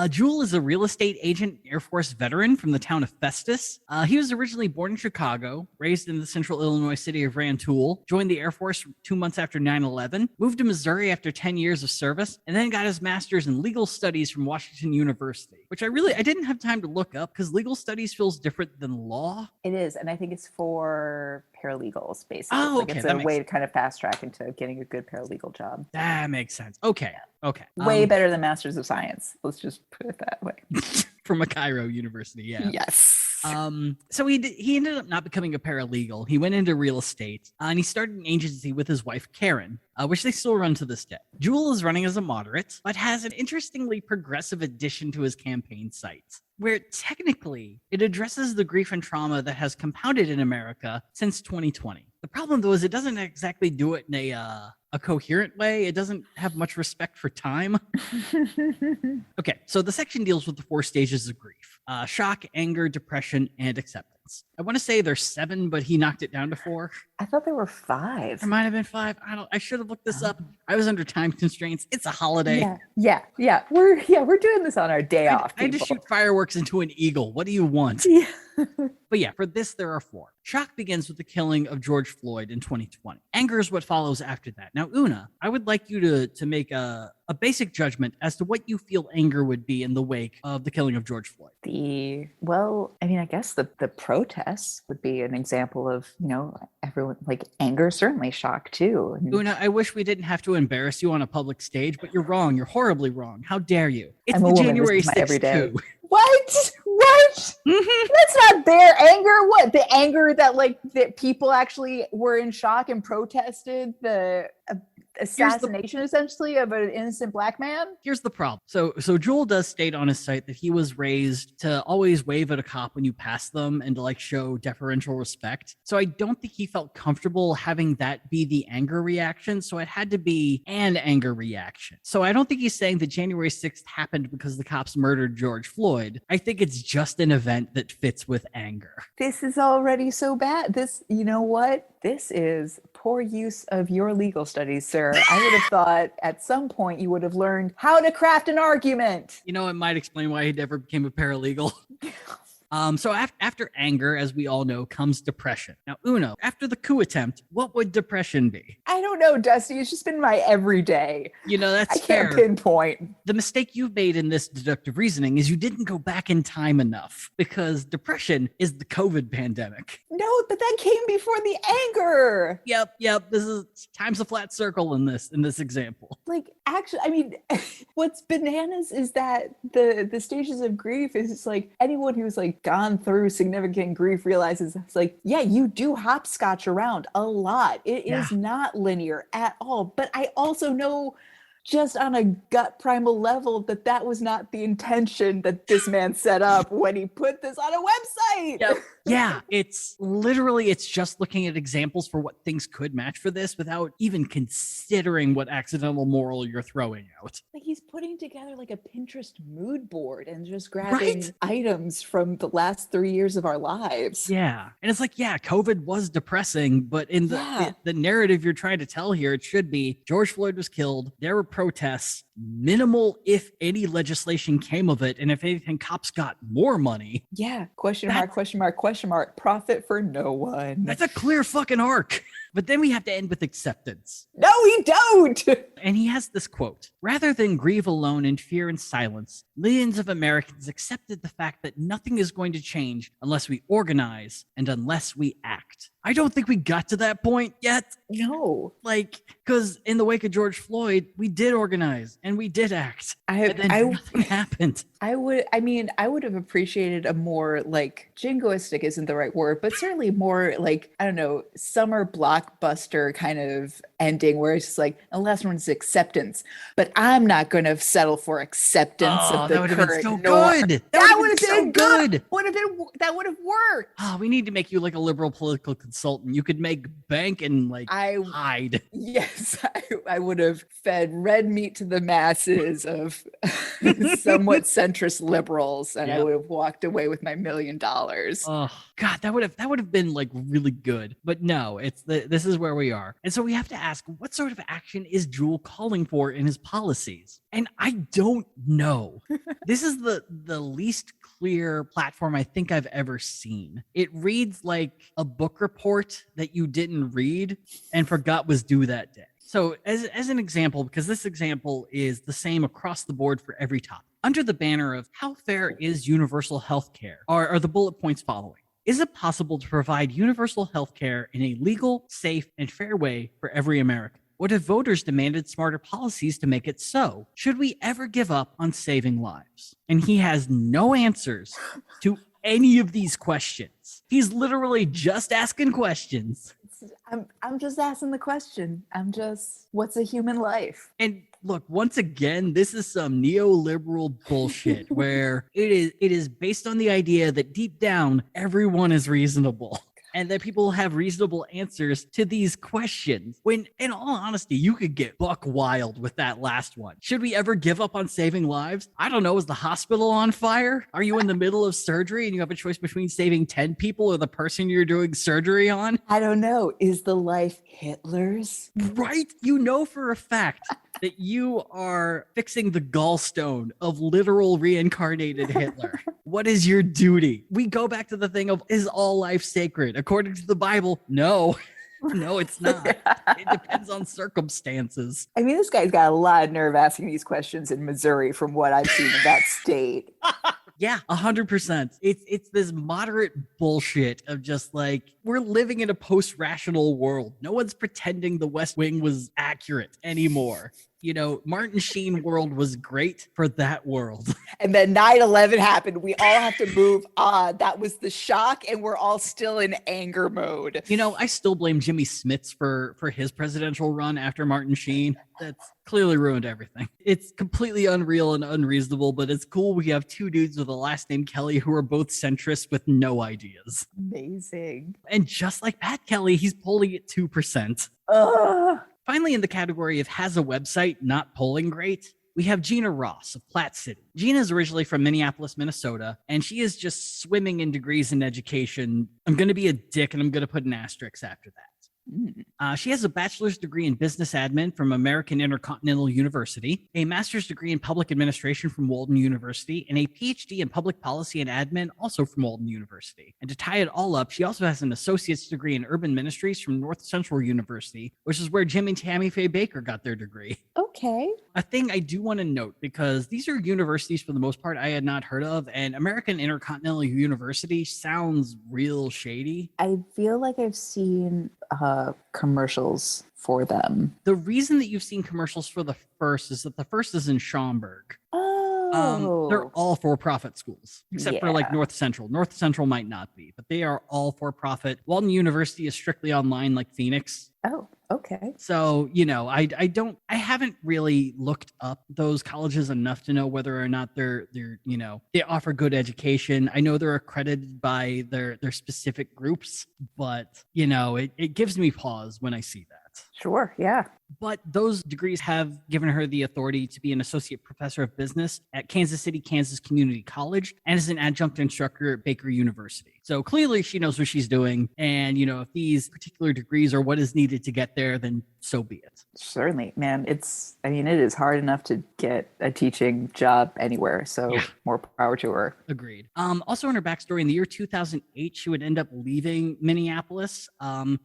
Jewel is a real estate agent, Air Force veteran from the town of Festus. He was originally born in Chicago, raised in the central Illinois city of Rantoul, joined the Air Force 2 months after 9/11, moved to Missouri after 10 years of service, and then got his master's in legal studies from Washington University, which I didn't have time to look up because legal studies feels different than law. It is, and I think it's for paralegals, basically. Oh, like okay, it's a way to kind of fast track into getting a good paralegal job. That makes sense. Okay. Okay. Way better than Masters of Science. Let's just put it that way. From a Cairo University, yeah. Yes. So he ended up not becoming a paralegal. He went into real estate and he started an agency with his wife, Karen, which they still run to this day. Jewel is running as a moderate, but has an interestingly progressive addition to his campaign site, where technically it addresses the grief and trauma that has compounded in America since 2020. The problem, though, is it doesn't exactly do it in a coherent way. It doesn't have much respect for time. Okay, so the section deals with the 4 stages of grief: shock, anger, depression, and acceptance. I want to say there's 7, but he knocked it down to 4. I thought there were 5. There might have been 5. I should have looked this up. I was under time constraints. It's a holiday. Yeah. We're doing this on our day off. I had to shoot fireworks into an eagle. What do you want? Yeah. But yeah, for this, there are 4. Shock begins with the killing of George Floyd in 2020. Anger is what follows after that. Now, Una, I would like you to make a basic judgment as to what you feel anger would be in the wake of the killing of George Floyd. I guess the protests would be an example of, everyone, like, anger, certainly shock too. Una, I wish we didn't have to embarrass you on a public stage, but you're wrong. You're horribly wrong. How dare you? It's the January 6th too. What? Mm-hmm. That's not their anger. What? The anger that people actually were in shock and protested the assassination essentially of an innocent Black man? Here's the problem. So Jewel does state on his site that he was raised to always wave at a cop when you pass them and to show deferential respect. So I don't think he felt comfortable having that be the anger reaction. So it had to be an anger reaction. So I don't think he's saying that January 6th happened because the cops murdered George Floyd. I think it's just an event that fits with anger. This is already so bad. You know what? This is poor use of your legal studies, sir. I would have thought at some point you would have learned how to craft an argument. It might explain why he never became a paralegal. So after anger, as we all know, comes depression. Now, Una, after the coup attempt, what would depression be? I don't know, Dusty. It's just been my everyday. That's fair. I can't pinpoint. The mistake you've made in this deductive reasoning is you didn't go back in time enough, because depression is the COVID pandemic. No, but that came before the anger. Yep. This is time's a flat circle in this example. Actually, what's bananas is that the stages of grief is anyone who's gone through significant grief realizes you do hopscotch around a lot. It is not linear at all. But I also know, just on a gut primal level, that was not the intention that this man set up when he put this on a website. Yep. Yeah, it's just looking at examples for what things could match for this without even considering what accidental moral you're throwing out. He's putting together a Pinterest mood board and just grabbing items from the last 3 years of our lives. Yeah. And it's COVID was depressing, but in the narrative you're trying to tell here, it should be George Floyd was killed. There were protests. Minimal, if any, legislation came of it. And if anything, cops got more money. Yeah. Question mark. Profit for no one. That's a clear fucking arc. But then we have to end with acceptance. No, we don't. And he has this quote: "Rather than grieve alone in fear and silence, millions of Americans accepted the fact that nothing is going to change unless we organize and unless we act." I don't think we got to that point yet. No. Because in the wake of George Floyd, we did organize and we did act. Nothing happened. I would have appreciated a more jingoistic isn't the right word, but certainly more summer blockbuster kind of ending where it's just the last one's acceptance. But I'm not going to settle for acceptance of the current so norm. good. That would have been good. That would have worked. Oh, we need to make you a liberal political consultant. You could make bank and hide. Yes, I would have fed red meat to the masses of somewhat centrist liberals, and I would have walked away with my $1 million. Oh God, that would have been really good. But no, this is where we are, and so we have to ask ask, what sort of action is Jewel calling for in his policies? And I don't know. This is the least clear platform I think I've ever seen. It reads like a book report that you didn't read and forgot was due that day. So as an example, because this example is the same across the board for every topic, under the banner of how fair is universal health care are the bullet points following. Is it possible to provide universal health care in a legal, safe, and fair way for every American? What if voters demanded smarter policies to make it so? Should we ever give up on saving lives? And he has no answers to any of these questions. He's literally just asking questions. I'm just asking the question. What's a human life? And look, once again, this is some neoliberal bullshit where it is based on the idea that deep down, everyone is reasonable. And that people have reasonable answers to these questions. When, in all honesty, you could get buck wild with that last one. Should we ever give up on saving lives? I don't know. Is the hospital on fire? Are you in the middle of surgery and you have a choice between saving 10 people or the person you're doing surgery on? I don't know. Is the life Hitler's? Right? You know for a fact that you are fixing the gallstone of literal reincarnated Hitler. What is your duty? We go back to the thing of, is all life sacred? According to the Bible, no. No, it's not. It depends on circumstances. I mean, this guy's got a lot of nerve asking these questions in Missouri from what I've seen in that state. Yeah, 100%. It's this moderate bullshit of just like, we're living in a post-rational world. No one's pretending the West Wing was accurate anymore. You know, Martin Sheen world was great for that world. And then 9/11 happened. We all have to move on. That was the shock, and we're all still in anger mode. You know, I still blame Jimmy Smits for his presidential run after Martin Sheen. That's clearly ruined everything. It's completely unreal and unreasonable, but it's cool we have two dudes with a last name Kelly who are both centrists with no ideas. Amazing. And just like Pat Kelly, he's polling at 2%. Ugh. Finally, in the category of has a website not polling great, we have Gina Ross of Platte City. Gina is originally from Minneapolis, Minnesota, and she is just swimming in degrees in education. I'm going to be a dick and I'm going to put an asterisk after that. She has a bachelor's degree in business admin from American Intercontinental University, a master's degree in public administration from Walden University, and a PhD in public policy and admin also from Walden University. And to tie it all up, she also has an associate's degree in urban ministries from North Central University, which is where Jim and Tammy Faye Baker got their degree. Okay. A thing I do want to note, because these are universities for the most part I had not heard of, and American Intercontinental University sounds real shady. I feel like I've seen commercials for them. The reason that you've seen commercials for the first is that the first is in Schaumburg. Oh. They're all for-profit schools, except for like North Central. North Central might not be, but they are all for-profit. Walden University is strictly online like Phoenix. Oh, okay. So, you know, I haven't really looked up those colleges enough to know whether or not they're you know, they offer good education. I know they're accredited by their specific groups, but you know, it gives me pause when I see that. Sure, yeah. But those degrees have given her the authority to be an associate professor of business at Kansas City, Kansas Community College, and as an adjunct instructor at Baker University. So clearly she knows what she's doing. And, you know, if these particular degrees are what is needed to get there, then so be it. Certainly, man. It is hard enough to get a teaching job anywhere. So more power to her. Agreed. Also in her backstory, in the year 2008, she would end up leaving Minneapolis.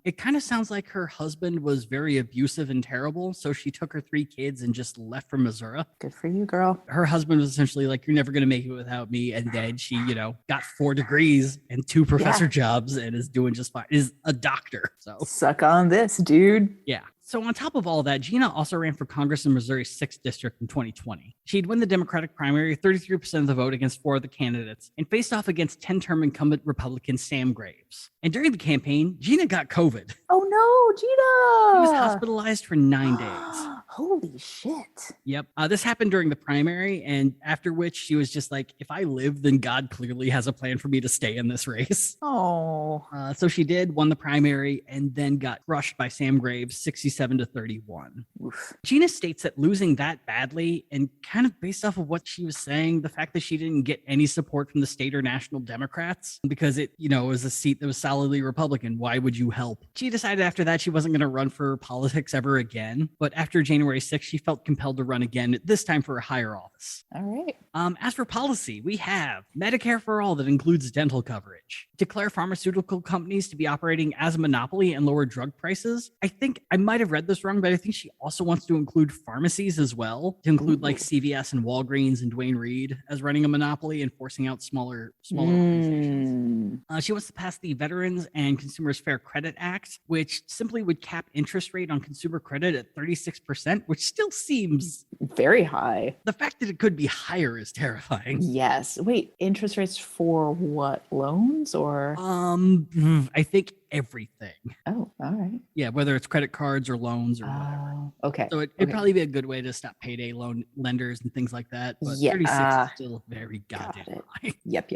It kind of sounds like her husband was very abusive and terrible. So she took her 3 kids and just left for Missouri. Good for you, girl. Her husband was essentially like, you're never going to make it without me. And then she, you know, got 4 degrees and 2 professor jobs and is doing just fine. Is a doctor. So suck on this, dude. Yeah. So on top of all that, Gina also ran for Congress in Missouri's 6th district in 2020. She'd win the Democratic primary, 33% of the vote against 4 of the candidates, and faced off against 10-term incumbent Republican Sam Graves. And during the campaign, Gina got COVID. Oh no, Gina! She was hospitalized for 9 days. Holy shit. Yep. This happened during the primary, and after which she was just like, if I live, then God clearly has a plan for me to stay in this race. Oh. So she did, won the primary, and then got crushed by Sam Graves 67-31. Oof. Gina states that losing that badly, and kind of based off of what she was saying, the fact that she didn't get any support from the state or national Democrats because it, was a seat that was solidly Republican. Why would you help? She decided after that she wasn't going to run for politics ever again. But after January 6th, she felt compelled to run again, this time for a higher office. All right. As for policy, we have Medicare for all that includes dental coverage. Declare pharmaceutical companies to be operating as a monopoly and lower drug prices. I think I might have read this wrong, but I think she also wants to include pharmacies as well, to include like CVS and Walgreens and Duane Reade as running a monopoly and forcing out smaller organizations. She wants to pass the Veterans and Consumers Fair Credit Act, which simply would cap interest rate on consumer credit at 36%, which still seems very high. The fact that it could be higher is terrifying. Yes. Wait, interest rates for what? Loans or? I think everything. Oh, all right. Yeah, whether it's credit cards or loans or whatever. Okay. So it'd probably be a good way to stop payday loan lenders and things like that. But 36 is still very goddamn high. Yep.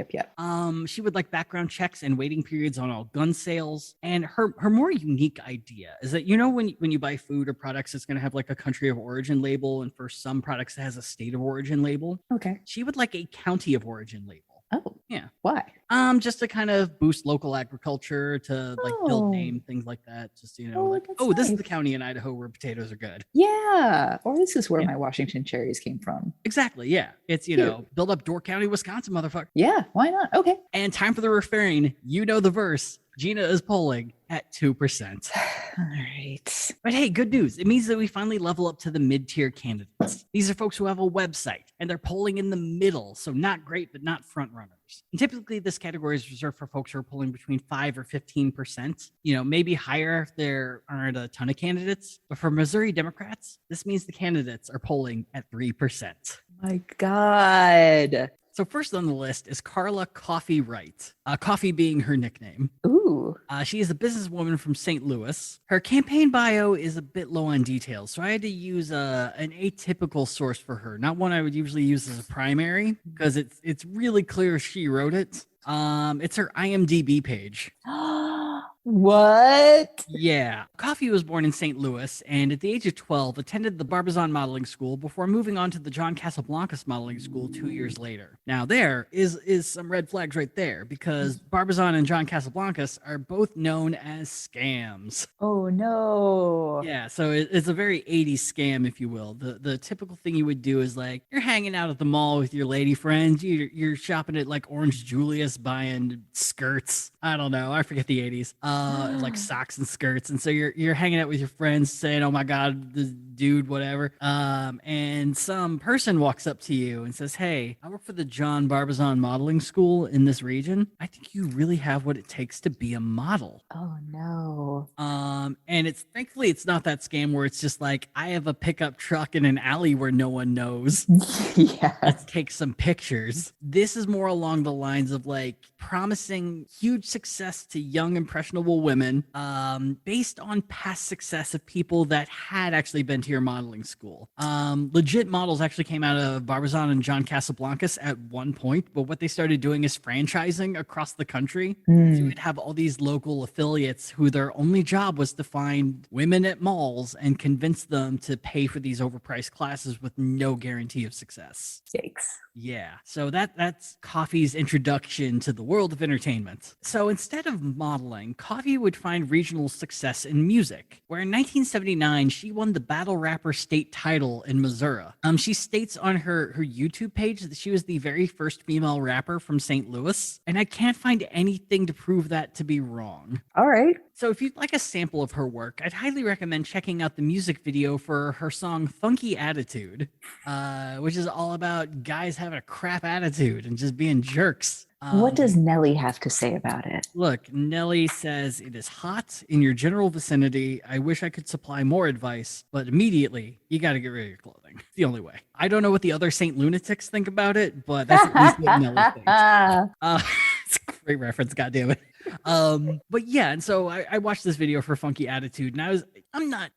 She would like background checks and waiting periods on all gun sales. And her more unique idea is that, when you buy food or products, it's going to have like a country of origin label. And for some products, it has a state of origin label. Okay. She would like a county of origin label. Oh, yeah. Why? Just to kind of boost local agriculture, to like build name, things like that. Just, nice. This is the county in Idaho where potatoes are good. Yeah. Or this is where my Washington cherries came from. Exactly. Yeah. It's, build up Door County, Wisconsin, motherfucker. Yeah. Why not? Okay. And time for the refrain. The verse. Gina is polling at 2%. All right. But hey, good news. It means that we finally level up to the mid-tier candidates. These are folks who have a website and they're polling in the middle. So not great, but not front runners. And typically this category is reserved for folks who are polling between 5 or 15%, maybe higher if there aren't a ton of candidates. But for Missouri Democrats, this means the candidates are polling at 3%. My God. So first on the list is Carla Coffee Wright, Coffee being her nickname. Ooh. She is a businesswoman from St. Louis. Her campaign bio is a bit low on details, so I had to use an atypical source for her, not one I would usually use as a primary, because it's really clear she wrote it. It's her IMDb page. What? Yeah. Coffee was born in St. Louis and at the age of 12 attended the Barbizon Modeling School before moving on to the John Casablancas Modeling School 2 years later. Now there is some red flags right there because Barbizon and John Casablancas are both known as scams. Oh no. Yeah, so it's a very 80s scam, if you will. The typical thing you would do is like you're hanging out at the mall with your lady friends, you're shopping at like Orange Julius buying skirts. I don't know, I forget the 80s. Like socks and skirts, and so you're hanging out with your friends saying, oh my god, this dude, whatever, and some person walks up to you and says, hey, I work for the John Barbizon Modeling School in this region. I think you really have what it takes to be a model. Oh no. And thankfully it's not that scam where it's just like, I have a pickup truck in an alley where no one knows. Yeah. Let's take some pictures. This is more along the lines of like promising huge success to young impressionable women based on past success of people that had actually been to your modeling school. Legit models actually came out of Barbizon and John Casablancas at one point, but what they started doing is franchising across the country. So you would have all these local affiliates who their only job was to find women at malls and convince them to pay for these overpriced classes with no guarantee of success. Yikes. Yeah, so that's Coffee's introduction to the world of entertainment. So instead of modeling, Coffee would find regional success in music, where in 1979 she won the Battle Rapper state title in Missouri. She states on her YouTube page that she was the very first female rapper from St. Louis, and I can't find anything to prove that to be wrong. All right. So if you'd like a sample of her work, I'd highly recommend checking out the music video for her song Funky Attitude, which is all about guys having a crap attitude and just being jerks. What does Nelly have to say about it? Look, Nelly says, it is hot in your general vicinity. I wish I could supply more advice, but immediately you got to get rid of your clothing. It's the only way. I don't know what the other Saint Lunatics think about it, but that's at least what Nelly thinks. It's a great reference, goddammit. But yeah, and so I watched this video for Funky Attitude, and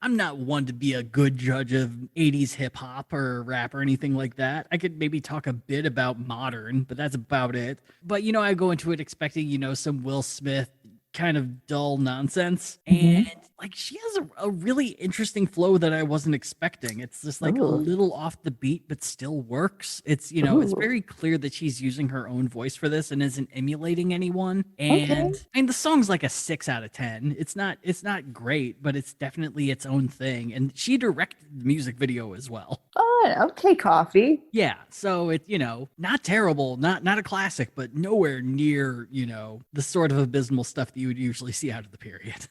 I'm not one to be a good judge of 80s hip hop or rap or anything like that. I could maybe talk a bit about modern, but that's about it. But I go into it expecting, some Will Smith kind of dull nonsense. And Mhm. like she has a really interesting flow that I wasn't expecting. It's just like a Ooh. little off the beat, but still works. It's Ooh. very clear that she's using her own voice for this and isn't emulating anyone. Okay. And I mean, the song's like a 6 out of 10. It's not great, but it's definitely its own thing. And she directed the music video as well. Oh, okay, coffee. Yeah, so it's not terrible, not a classic, but nowhere near the sort of abysmal stuff that you would usually see out of the period.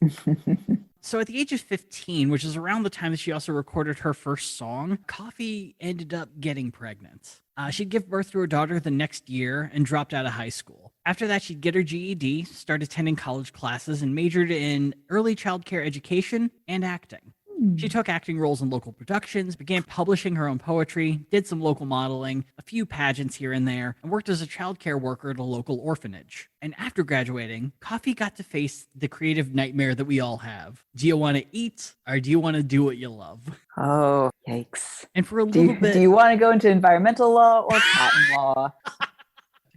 So at the age of 15, which is around the time that she also recorded her first song, Coffee ended up getting pregnant. She'd give birth to her daughter the next year and dropped out of high school. After that, she'd get her GED, start attending college classes, and majored in early childcare education and acting. She took acting roles in local productions, began publishing her own poetry, did some local modeling, a few pageants here and there, and worked as a childcare worker at a local orphanage. And after graduating, Coffee got to face the creative nightmare that we all have. Do you want to eat or do you want to do what you love? Oh, yikes. And for a Do little you, bit, do you want to go into environmental law or patent law?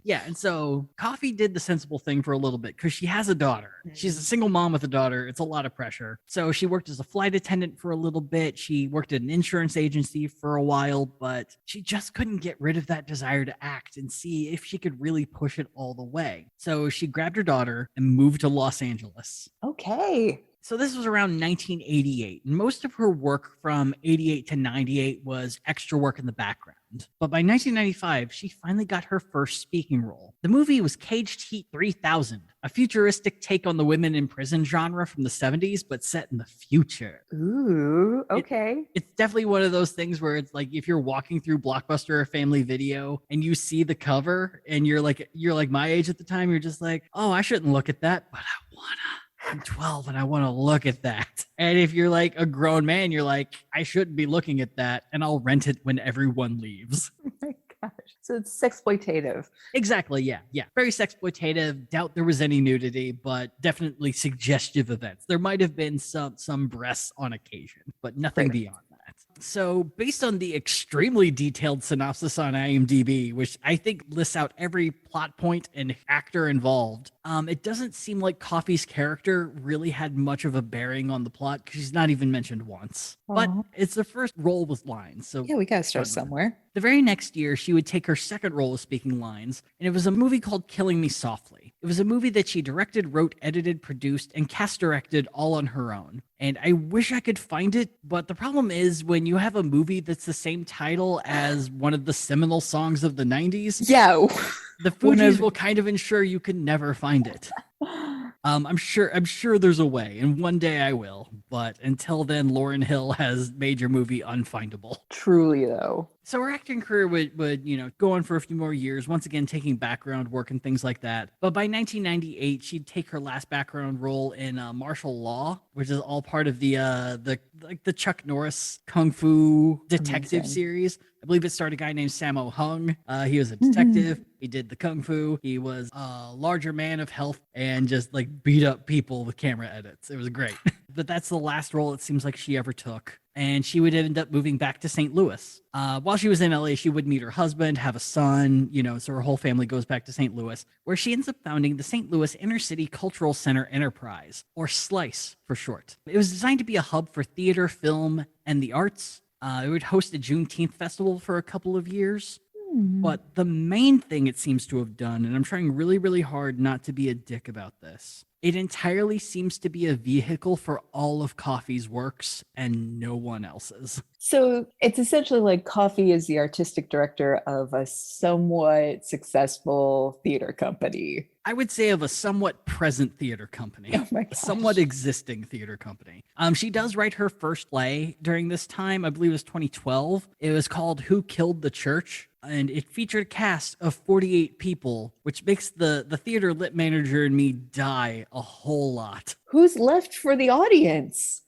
yeah, and so Coffee did the sensible thing for a little bit because she has a daughter. She's a single mom with a daughter. It's a lot of pressure. So she worked as a flight attendant for a little bit. She worked at an insurance agency for a while, but she just couldn't get rid of that desire to act and see if she could really push it all the way. So she grabbed her daughter and moved to Los Angeles. Okay. So this was around 1988, and most of her work from 88 to 98 was extra work in the background. But by 1995, she finally got her first speaking role. The movie was Caged Heat 3000, a futuristic take on the women in prison genre from the 70s, but set in the future. Ooh, okay. It's definitely one of those things where it's like if you're walking through Blockbuster or Family Video and you see the cover and you're like my age at the time, you're just like, oh, I shouldn't look at that, but I wanna. I'm 12 and I want to look at that. And if you're like a grown man, you're like, I shouldn't be looking at that, and I'll rent it when everyone leaves. Oh my gosh. So it's sexploitative. Exactly. Yeah. Yeah. Very sexploitative. Doubt there was any nudity, but definitely suggestive events. There might have been some breasts on occasion, but nothing Right. beyond that. So, based on the extremely detailed synopsis on IMDb, which I think lists out every plot point and actor involved, it doesn't seem like Coffee's character really had much of a bearing on the plot because she's not even mentioned once. But Aw. it's the first role with lines, so Yeah, we gotta start run with it. somewhere. The very next year, she would take her second role of speaking lines, and it was a movie called Killing Me Softly. It was a movie that she directed, wrote, edited, produced, and cast directed all on her own. And I wish I could find it, but the problem is when you have a movie that's the same title as one of the seminal songs of the 90s, Yeah. the One Fugees of- will kind of ensure you can never find it. I'm sure there's a way, and one day I will. But until then, Lauryn Hill has made your movie unfindable. Truly, though. So her acting career would go on for a few more years, once again taking background work and things like that. But by 1998, she'd take her last background role in Martial Law, which is all part of the Chuck Norris Kung Fu detective Amazing. series. I believe it starred a guy named Sammo Hung. He was a detective. He did the Kung Fu. He was a larger man of health and just like beat up people with camera edits. It was great. But that's the last role it seems like she ever took. And she would end up moving back to St. Louis. While she was in LA, she would meet her husband, have a son, so her whole family goes back to St. Louis, where she ends up founding the St. Louis Inner City Cultural Center Enterprise, or SLICE for short. It was designed to be a hub for theater, film, and the arts. It would host a Juneteenth festival for a couple of years. But the main thing it seems to have done, and I'm trying really, really hard not to be a dick about this, it entirely seems to be a vehicle for all of Coffee's works and no one else's. So it's essentially like Coffee is the artistic director of a somewhat successful theater company. I would say of a somewhat present theater company, Oh my a somewhat gosh. existing theater company. She does write her first play during this time. I believe it was 2012. It was called Who Killed the Church? And it featured a cast of 48 people, which makes the theater lit manager and me die a whole lot. Who's left for the audience?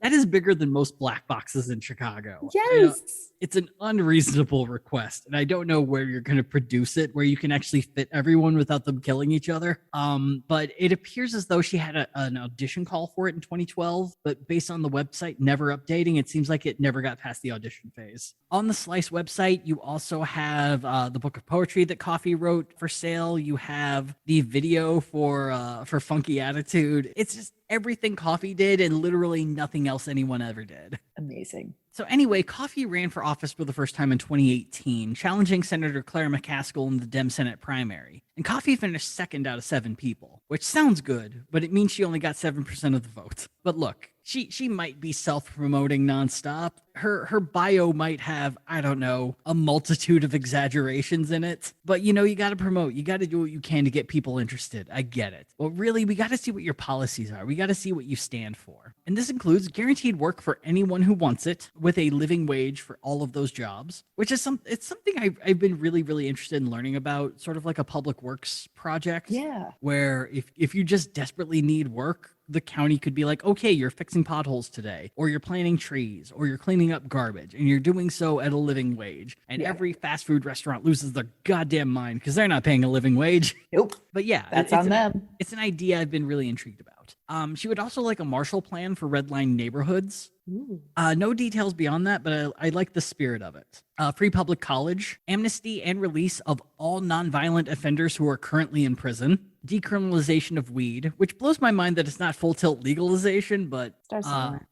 That is bigger than most black boxes in Chicago. Yes. it's an unreasonable request, and I don't know where you're going to produce it, where you can actually fit everyone without them killing each other. But it appears as though she had an audition call for it in 2012, but based on the website never updating, it seems like it never got past the audition phase. On the Slice website, you also have the book of poetry that Coffee wrote for sale. You have the video for Funky Attitude. It's just everything Coffee did and literally nothing else anyone ever did. Amazing. So anyway, Coffee ran for office for the first time in 2018, challenging Senator Claire McCaskill in the Dem Senate primary. And Coffee finished second out of 7 people, which sounds good, but it means she only got 7% of the vote. But look, she might be self-promoting nonstop. Her bio might have, I don't know, a multitude of exaggerations in it. But you got to promote. You got to do what you can to get people interested. I get it. But really, we got to see what your policies are. We got to see what you stand for. And this includes guaranteed work for anyone who wants it, with a living wage for all of those jobs, which is it's something I've been really, really interested in learning about, sort of like a public works project. Yeah. Where if you just desperately need work, the county could be like, okay, you're fixing potholes today, or you're planting trees, or you're cleaning up garbage, and you're doing so at a living wage. And every fast food restaurant loses their goddamn mind because they're not paying a living wage. Nope. But yeah, that's on them. It's an idea I've been really intrigued about. She would also like a Marshall Plan for redline neighborhoods. No details beyond that, but I like the spirit of it. Free public college, amnesty and release of all nonviolent offenders who are currently in prison, decriminalization of weed, which blows my mind that it's not full tilt legalization, but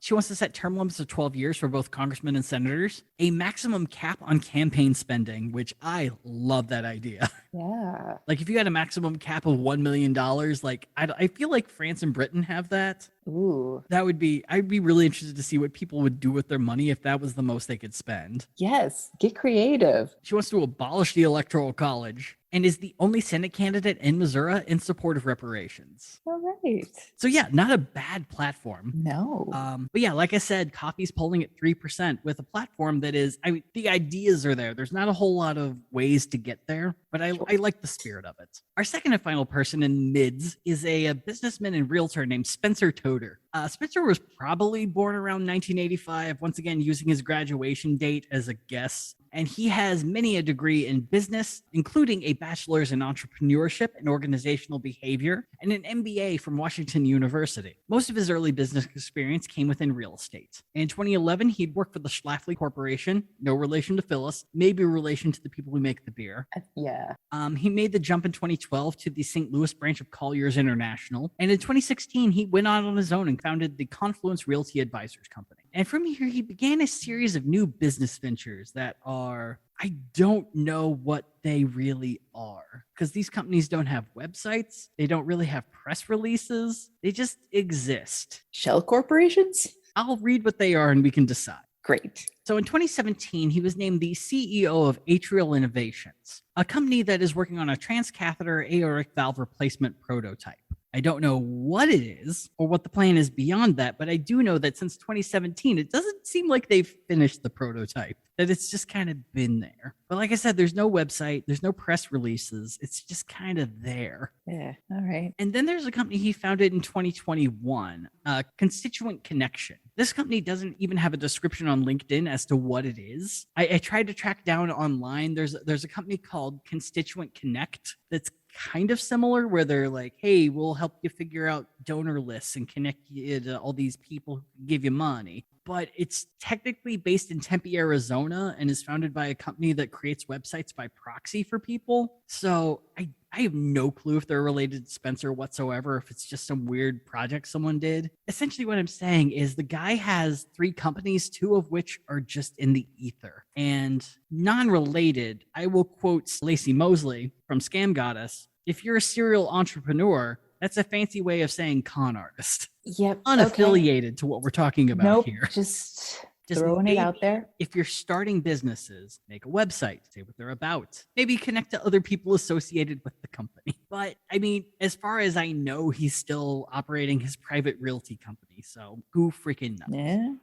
she wants to set term limits of 12 years for both congressmen and senators, a maximum cap on campaign spending, which I love that idea. Yeah. Like if you had a maximum cap of $1 million, like I feel like France and Britain have that. Ooh. I'd be really interested to see what people would do with their money if that was the most they could spend. Yes, get creative. She wants to abolish the Electoral College and is the only Senate candidate in Missouri in support of reparations. All right. So yeah, not a bad platform. No. But yeah, like I said, Coffee's polling at 3% with a platform that is, the ideas are there. There's not a whole lot of ways to get there, but I like the spirit of it. Our second and final person in mids is a businessman and realtor named Spencer Toder. Spencer was probably born around 1985, once again using his graduation date as a guess. And he has many a degree in business, including a bachelor's in entrepreneurship and organizational behavior, and an MBA from Washington University. Most of his early business experience came within real estate. In 2011, he'd worked for the Schlafly Corporation, no relation to Phyllis, maybe a relation to the people who make the beer. Yeah. He made the jump in 2012 to the St. Louis branch of Colliers International. And in 2016, he went on his own and founded the Confluence Realty Advisors Company. And from here, he began a series of new business ventures that are, I don't know what they really are, because these companies don't have websites. They don't really have press releases. They just exist. Shell corporations? I'll read what they are and we can decide. Great. So in 2017, he was named the CEO of Atrial Innovations, a company that is working on a transcatheter aortic valve replacement prototype. I don't know what it is or what the plan is beyond that, but I do know that since 2017, it doesn't seem like they've finished the prototype, that it's just kind of been there. But like I said, there's no website, there's no press releases. It's just kind of there. Yeah. All right. And then there's a company he founded in 2021, Constituent Connection. This company doesn't even have a description on LinkedIn as to what it is. I tried to track down online. There's a company called Constituent Connect that's kind of similar, where they're like, hey, we'll help you figure out donor lists and connect you to all these people who can give you money. But it's technically based in Tempe, Arizona, and is founded by a company that creates websites by proxy for people. So I have no clue if they're related to Spencer whatsoever, if it's just some weird project someone did. Essentially what I'm saying is the guy has 3 companies, 2 of which are just in the ether. And non-related, I will quote Lacey Mosley from Scam Goddess, if you're a serial entrepreneur, that's a fancy way of saying con artist. Yep. Unaffiliated to what we're talking about here. Just throwing it out there. If you're starting businesses, make a website, say what they're about. Maybe connect to other people associated with the company. But I mean, as far as I know, he's still operating his private realty company. So who freaking knows? Yeah.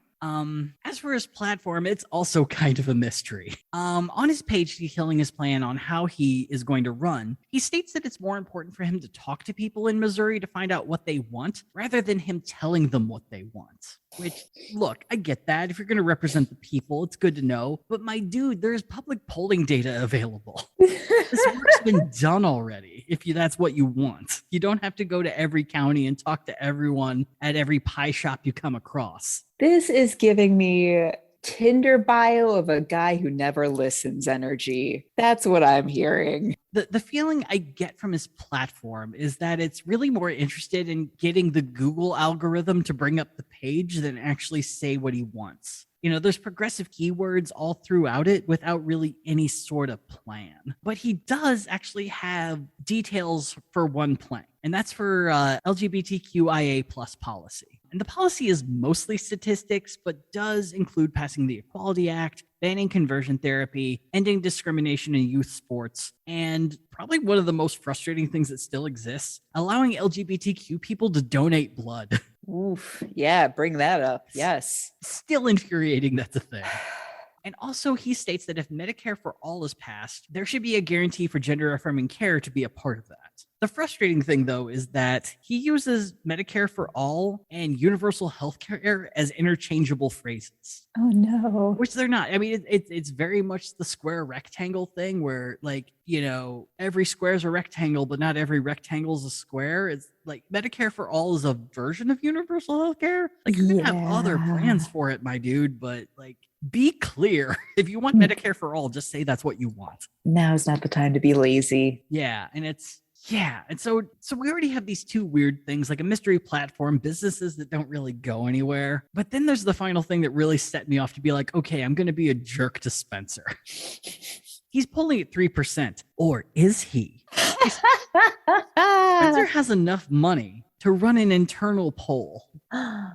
As for his platform, it's also kind of a mystery. On his page detailing his plan on how he is going to run, he states that it's more important for him to talk to people in Missouri to find out what they want rather than him telling them what they want. Which, look, I get that. If you're going to represent the people, it's good to know. But my dude, there's public polling data available. This work's been done already. If that's what you want, you don't have to go to every county and talk to everyone at every pie shop you come across. This is giving me Tinder bio of a guy who never listens energy. That's what I'm hearing. The feeling I get from his platform is that it's really more interested in getting the Google algorithm to bring up the page than actually say what he wants. You know, there's progressive keywords all throughout it without really any sort of plan. But he does actually have details for one plan, and that's for LGBTQIA plus policy. And the policy is mostly statistics, but does include passing the Equality Act, banning conversion therapy, ending discrimination in youth sports, and probably one of the most frustrating things that still exists, allowing LGBTQ people to donate blood. Oof. Yeah, bring that up. Yes. Still infuriating that's a thing. And also, he states that if Medicare for All is passed, there should be a guarantee for gender affirming care to be a part of that. The frustrating thing, though, is that he uses Medicare for All and universal health care as interchangeable phrases. Oh, no. Which they're not. I mean, it's very much the square rectangle thing where, like, you know, every square is a rectangle, but not every rectangle is a square. It's like Medicare for All is a version of universal health care. Like, you can have other plans for it, my dude, but, like, be clear. If you want Medicare for All, just say that's what you want. Now's not the time to be lazy. Yeah, and so we already have these two weird things, like a mystery platform, businesses that don't really go anywhere. But then there's the final thing that really set me off to be like, okay, I'm going to be a jerk to Spencer. He's polling at 3%, or is he? Spencer has enough money to run an internal poll.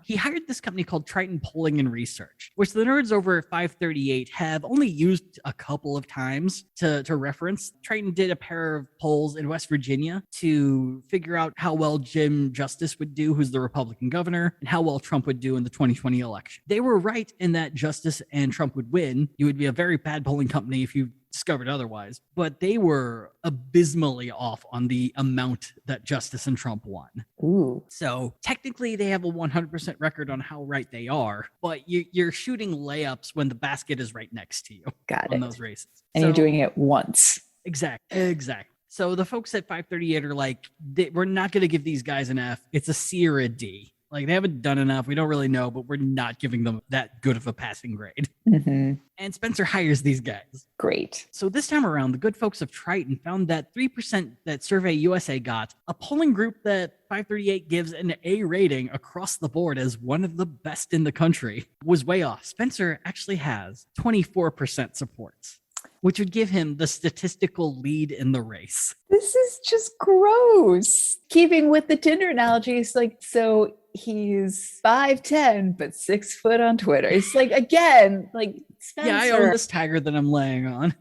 He hired this company called Triton Polling and Research, which the nerds over at 538 have only used a couple of times to reference. Triton did a pair of polls in West Virginia to figure out how well Jim Justice would do, who's the Republican governor, and how well Trump would do in the 2020 election. They were right in that Justice and Trump would win. You would be a very bad polling company if you discovered otherwise, but they were abysmally off on the amount that Justice and Trump won. Ooh. So technically they have a 100% record on how right they are, but you're shooting layups when the basket is right next to you. Got on it. those races. And you're doing it once. Exactly. So the folks at 538 are like, we're not going to give these guys an F. It's a C or a D. Like, they haven't done enough. We don't really know, but we're not giving them that good of a passing grade. Mm-hmm. And Spencer hires these guys. Great. So this time around, the good folks of Triton found that 3% that Survey USA got, a polling group that 538 gives an A rating across the board as one of the best in the country, was way off. Spencer actually has 24% support, which would give him the statistical lead in the race. This is just gross. Keeping with the Tinder analogies, like, so he's 5'10", but 6 foot on Twitter. It's like, again, like, Spencer. Yeah, I own this tiger that I'm laying on.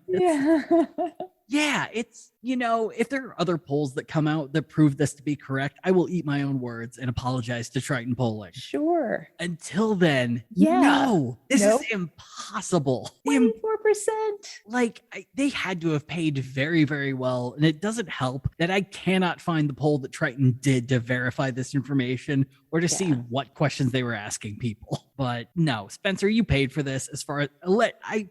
Yeah. It's, you know, if there are other polls that come out that prove this to be correct, I will eat my own words and apologize to Triton Polling. Sure. Until then, Yeah. no, this is impossible. 24%. Like, they had to have paid very, very well. And it doesn't help that I cannot find the poll that Triton did to verify this information or to see what questions they were asking people. But no, Spencer, you paid for this. As far as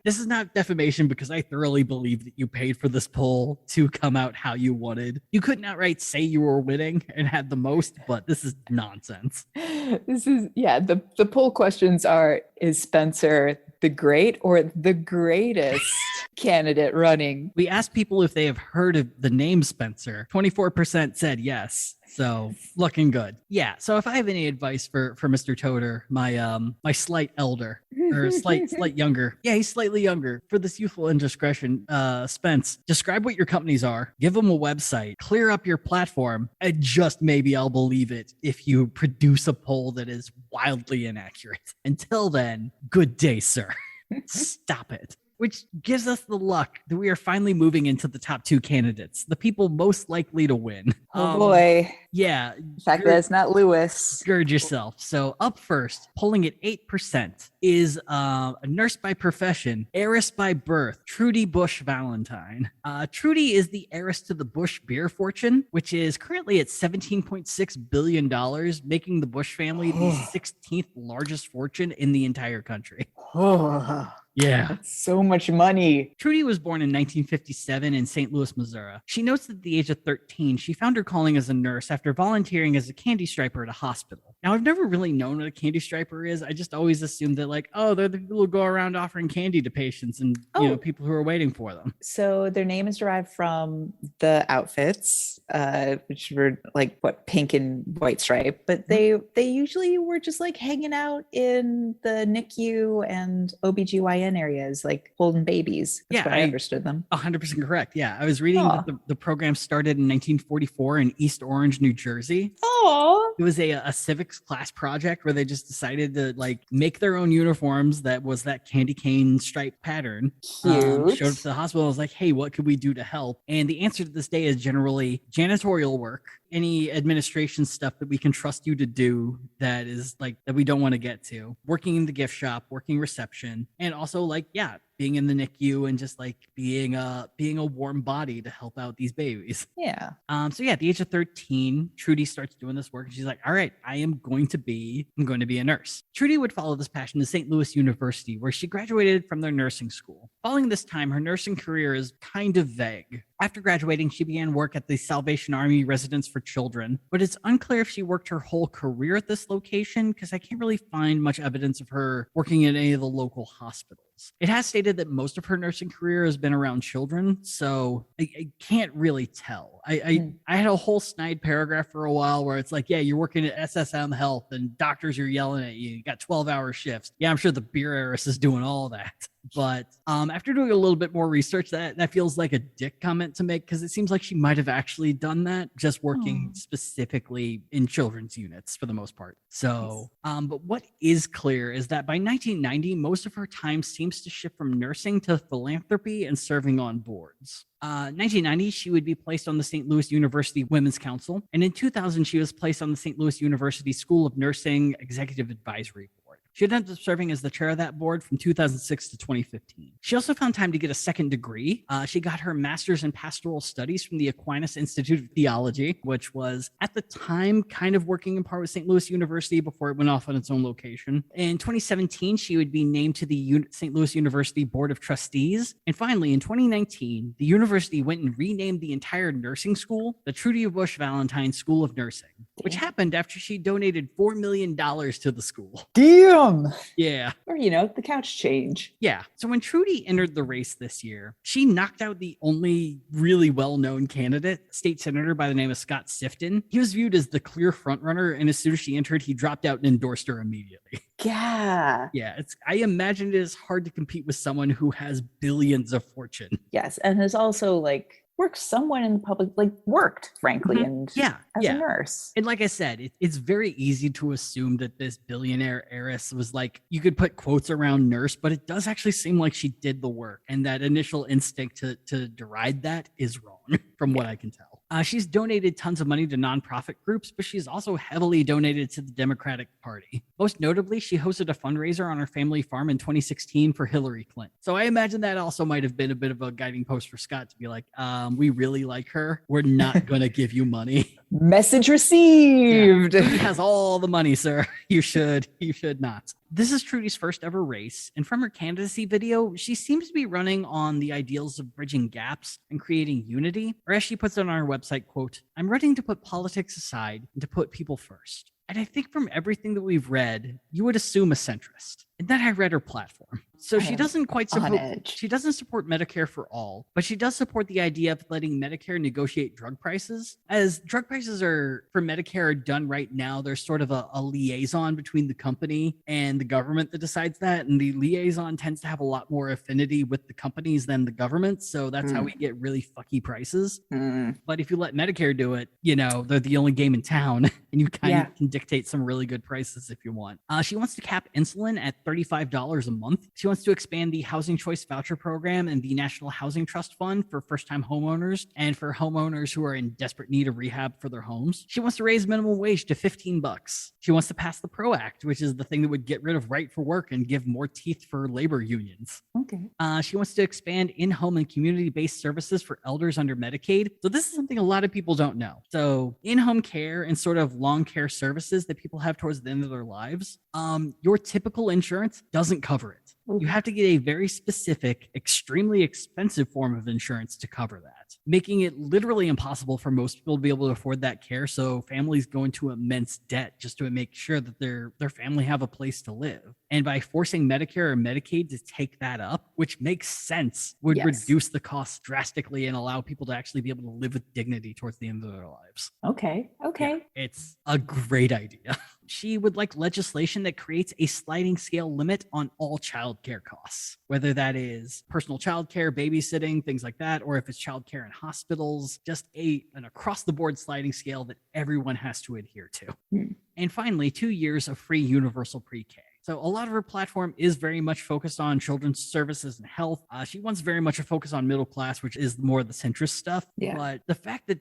this is not defamation, because I thoroughly believe that you paid for this poll to come out how you wanted. You couldn't outright say you were winning and had the most, but this is nonsense. This is, the poll questions are, is Spencer the great or the greatest candidate running? We asked people if they have heard of the name Spencer. 24% said yes. So looking good. Yeah. So if I have any advice for Mr. Toter, my slight elder or slight younger. Yeah, he's slightly younger. For this youthful indiscretion, Spence, describe what your companies are, give them a website, clear up your platform, and just maybe I'll believe it if you produce a poll that is wildly inaccurate. Until then, good day, sir. Stop it. which gives us the luck that we are finally moving into the top 2 candidates, the people most likely to win. Oh boy. Yeah. The fact that it's not Lewis. Gird yourself. So up first, polling at 8%, is a nurse by profession, heiress by birth, Trudy Bush Valentine. Trudy is the heiress to the Bush beer fortune, which is currently at $17.6 billion, making the Bush family the 16th largest fortune in the entire country. Yeah. That's so much money. Trudy was born in 1957 in St. Louis, Missouri. She notes that at the age of 13, she found her calling as a nurse after volunteering as a candy striper at a hospital. Now, I've never really known what a candy striper is. I just always assumed that, like, oh, they're the people who go around offering candy to patients and, you know, people who are waiting for them. So their name is derived from the outfits, which were like what, pink and white stripe, but they usually were just like hanging out in the NICU and OBGYN areas, like holding babies. That's what I understood them. 100% correct. Yeah. I was reading that the program started in 1944 in East Orange, New Jersey. Oh, it was a civics class project where they just decided to like make their own uniforms that was that candy cane stripe pattern. Cute. Showed up to the hospital. I was like, hey, what could we do to help? And the answer to this day is generally janitorial work, any administration stuff that we can trust you to do that is like that we don't want to get to, working in the gift shop, working reception, and also like, yeah, being in the NICU and just like being a warm body to help out these babies. Yeah. So yeah, at the age of 13, Trudy starts doing this work and she's like, all right, I'm going to be a nurse. Trudy would follow this passion to St. Louis University, where she graduated from their nursing school. Following this time, her nursing career is kind of vague. After graduating, she began work at the Salvation Army Residence for Children, but it's unclear if she worked her whole career at this location because I can't really find much evidence of her working in any of the local hospitals. It has stated that most of her nursing career has been around children, so I can't really tell. I had a whole snide paragraph for a while where it's like, yeah, you're working at SSM Health and doctors are yelling at you. You got 12-hour shifts. Yeah, I'm sure the beer heiress is doing all that. But after doing a little bit more research, that feels like a dick comment to make because it seems like she might have actually done that, just working specifically in children's units for the most part. So, but what is clear is that by 1990, most of her time seems to shift from nursing to philanthropy and serving on boards. 1990, she would be placed on the St. Louis University Women's Council, and in 2000, she was placed on the St. Louis University School of Nursing Executive Advisory Board. She ended up serving as the chair of that board from 2006 to 2015. She also found time to get a second degree. She got her master's in pastoral studies from the Aquinas Institute of Theology, which was at the time kind of working in part with St. Louis University before it went off on its own location. In 2017, she would be named to the St. Louis University Board of Trustees. And finally, in 2019, the university went and renamed the entire nursing school the Trudy Bush Valentine School of Nursing, which happened after she donated $4 million to the school. Damn. Yeah. Or, you know, the couch change. Yeah. So when Trudy entered the race this year, she knocked out the only really well-known candidate, state senator by the name of Scott Sifton. He was viewed as the clear frontrunner, and as soon as she entered, he dropped out and endorsed her immediately. Yeah. Yeah. I imagine it is hard to compete with someone who has billions of fortune. Yes. And has also like worked somewhat in the public, like worked, frankly, and as a nurse. And like I said, it's very easy to assume that this billionaire heiress was like, you could put quotes around nurse, but it does actually seem like she did the work. And that initial instinct to deride that is wrong from what I can tell. She's donated tons of money to nonprofit groups, but she's also heavily donated to the Democratic Party. Most notably, she hosted a fundraiser on her family farm in 2016 for Hillary Clinton. So I imagine that also might have been a bit of a guiding post for Scott to be like, we really like her. We're not going to give you money. Message received. Yeah. He has all the money, sir. You should not. This is Trudy's first ever race, and from her candidacy video, she seems to be running on the ideals of bridging gaps and creating unity, or as she puts it on her website, quote, I'm running to put politics aside and to put people first. And I think from everything that we've read, you would assume a centrist. And then I read her platform. So she doesn't quite support, she doesn't support Medicare for all, but she does support the idea of letting Medicare negotiate drug prices. As drug prices are for Medicare are done right now, there's sort of a liaison between the company and the government that decides that. And the liaison tends to have a lot more affinity with the companies than the government. So that's how we get really fucky prices. But if you let Medicare do it, you know, they're the only game in town and you kind of can dictate some really good prices if you want. She wants to cap insulin at $35 a month. She wants to expand the Housing Choice Voucher Program and the National Housing Trust Fund for first-time homeowners and for homeowners who are in desperate need of rehab for their homes. She wants to raise minimum wage to $15. She wants to pass the PRO Act, which is the thing that would get rid of right for work and give more teeth for labor unions. Okay. She wants to expand in-home and community-based services for elders under Medicaid. So this is something a lot of people don't know. So in-home care and sort of long care services that people have towards the end of their lives, your typical insurance doesn't cover it. You have to get a very specific, extremely expensive form of insurance to cover that, making it literally impossible for most people to be able to afford that care. So families go into immense debt just to make sure that their family have a place to live. And by forcing Medicare or Medicaid to take that up, which makes sense, would reduce the cost drastically and allow people to actually be able to live with dignity towards the end of their lives. Okay. Yeah, it's a great idea. She would like legislation that creates a sliding scale limit on all childcare costs, whether that is personal childcare, babysitting, things like that, or if it's childcare in hospitals, just an across the board sliding scale that everyone has to adhere to. And finally, 2 years of free universal pre-K. So a lot of her platform is very much focused on children's services and health. She wants very much a focus on middle class, which is more the centrist stuff. Yeah. But the fact that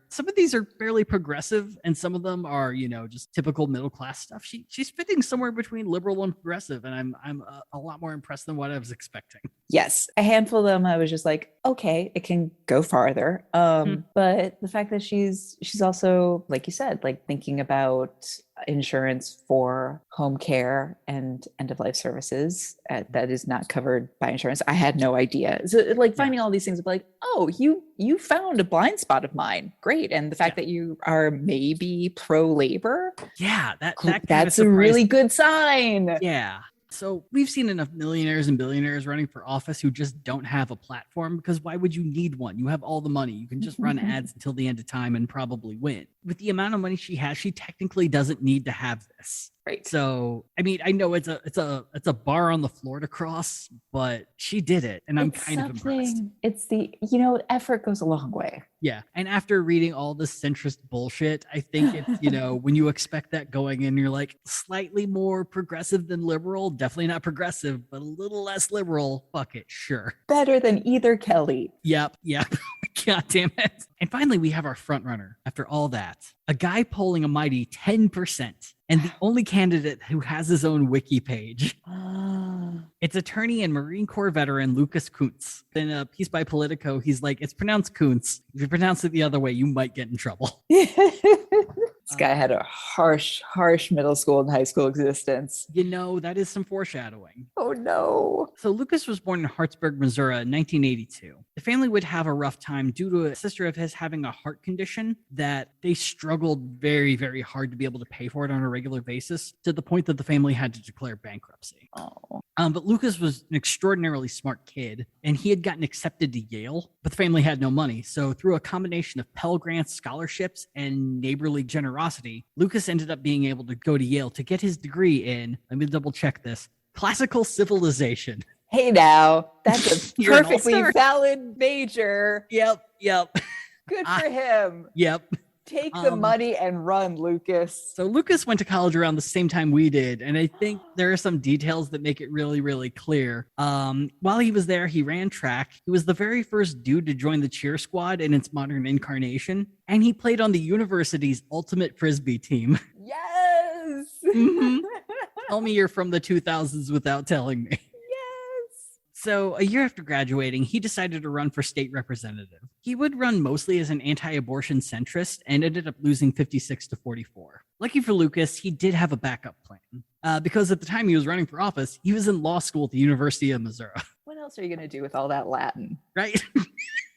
some of these are fairly progressive and some of them are, just typical middle class stuff. She's fitting somewhere between liberal and progressive. And I'm a lot more impressed than what I was expecting. Yes. A handful of them, I was just like, okay, it can go farther. But the fact that she's also, like you said, like thinking about insurance for home care and end-of-life services that is not covered by insurance. I had no idea. So like finding all these things of like, oh, you found a blind spot of mine. Great. And the fact that you are maybe pro-labor. Yeah, that's a really good sign. Yeah. So we've seen enough millionaires and billionaires running for office who just don't have a platform, because why would you need one? You have all the money. You can just run ads until the end of time and probably win. With the amount of money she has, she technically doesn't need to have this. Right. So, I mean, I know it's a bar on the floor to cross, but she did it, and I'm kind of impressed. It's the, effort goes a long way. Yeah. And after reading all this centrist bullshit, I think it's, when you expect that going in, you're like slightly more progressive than liberal, definitely not progressive, but a little less liberal. Fuck it. Sure. Better than either Kelly. Yep. God damn it. And finally, we have our front runner after all that, a guy polling a mighty 10%. And the only candidate who has his own wiki page. It's attorney and Marine Corps veteran Lucas Kuntz. In a piece by Politico, he's like, it's pronounced Kuntz. If you pronounce it the other way, you might get in trouble. This guy had a harsh middle school and high school existence. That is some foreshadowing. Oh, no. So Lucas was born in Hartsburg, Missouri in 1982. The family would have a rough time due to a sister of his having a heart condition that they struggled very, very hard to be able to pay for it on a regular basis, to the point that the family had to declare bankruptcy. Oh. But Lucas was an extraordinarily smart kid, and he had gotten accepted to Yale, but the family had no money. So through a combination of Pell Grants, scholarships, and neighborly generosity, Lucas ended up being able to go to Yale to get his degree in, let me double check this, classical civilization. Hey now, that's a perfectly valid major. Yep. Good for him. Yep. Take the money and run, Lucas. So Lucas went to college around the same time we did, and I think there are some details that make it really, really clear. While he was there, he ran track. He was the very first dude to join the cheer squad in its modern incarnation, and he played on the university's ultimate frisbee team. Yes! Tell me you're from the 2000s without telling me. So a year after graduating, he decided to run for state representative. He would run mostly as an anti-abortion centrist and ended up losing 56-44. Lucky for Lucas, he did have a backup plan. Because at the time he was running for office, he was in law school at the University of Missouri. What else are you going to do with all that Latin? Right?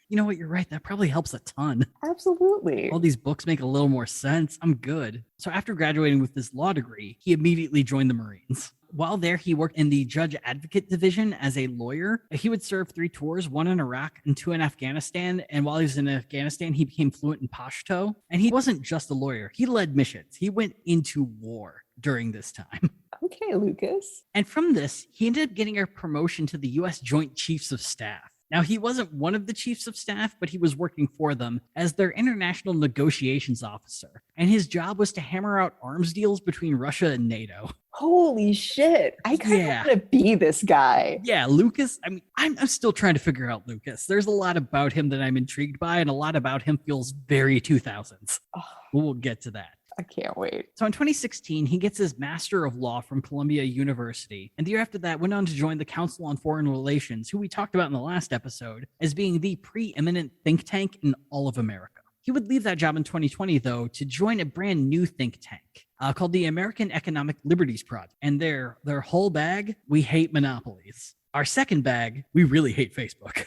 You know what? You're right. That probably helps a ton. Absolutely. All these books make a little more sense. I'm good. So after graduating with his law degree, he immediately joined the Marines. While there, he worked in the Judge Advocate Division as a lawyer. He would serve 3 tours, 1 in Iraq and 2 in Afghanistan. And while he was in Afghanistan, he became fluent in Pashto. And he wasn't just a lawyer. He led missions. He went into war during this time. Okay, Lucas. And from this, he ended up getting a promotion to the U.S. Joint Chiefs of Staff. Now, he wasn't one of the chiefs of staff, but he was working for them as their international negotiations officer. And his job was to hammer out arms deals between Russia and NATO. Holy shit. I kind of Yeah. want to be this guy. Yeah, Lucas. I mean, I'm still trying to figure out Lucas. There's a lot about him that I'm intrigued by, and a lot about him feels very 2000s. Oh, We'll get to that. I can't wait. So in 2016, he gets his Master of Law from Columbia University, and the year after that went on to join the Council on Foreign Relations, who we talked about in the last episode, as being the preeminent think tank in all of America. He would leave that job in 2020, though, to join a brand new think tank called the American Economic Liberties Project. And their whole bag, we hate monopolies. Our second bag, we really hate Facebook.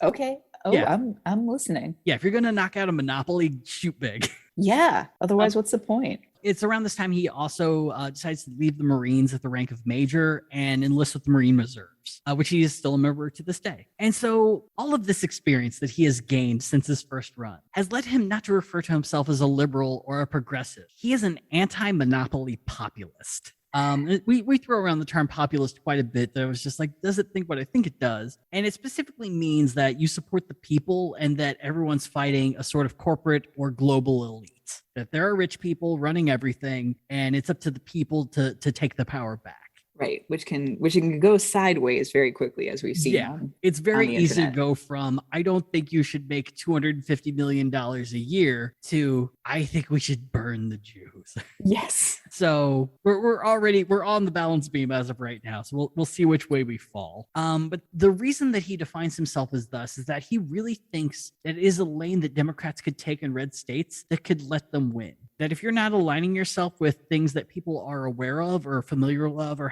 Okay. Oh, Yeah. I'm listening. Yeah, if you're going to knock out a monopoly, shoot big. Yeah. Otherwise, what's the point? It's around this time he also decides to leave the Marines at the rank of major and enlist with the Marine Reserves, which he is still a member to this day. And so all of this experience that he has gained since his first run has led him not to refer to himself as a liberal or a progressive. He is an anti-monopoly populist. We throw around the term populist quite a bit. That was just like, does it think what I think it does? And it specifically means that you support the people and that everyone's fighting a sort of corporate or global elite. That there are rich people running everything, and it's up to the people to take the power back. Right, which can go sideways very quickly, as we see. Yeah, it's very easy to go from "I don't think you should make $250 million a year" to "I think we should burn the Jews." Yes. So we're on the balance beam as of right now. So we'll see which way we fall. But the reason that he defines himself as thus is that he really thinks that it is a lane that Democrats could take in red states that could let them win. That if you're not aligning yourself with things that people are aware of or familiar of or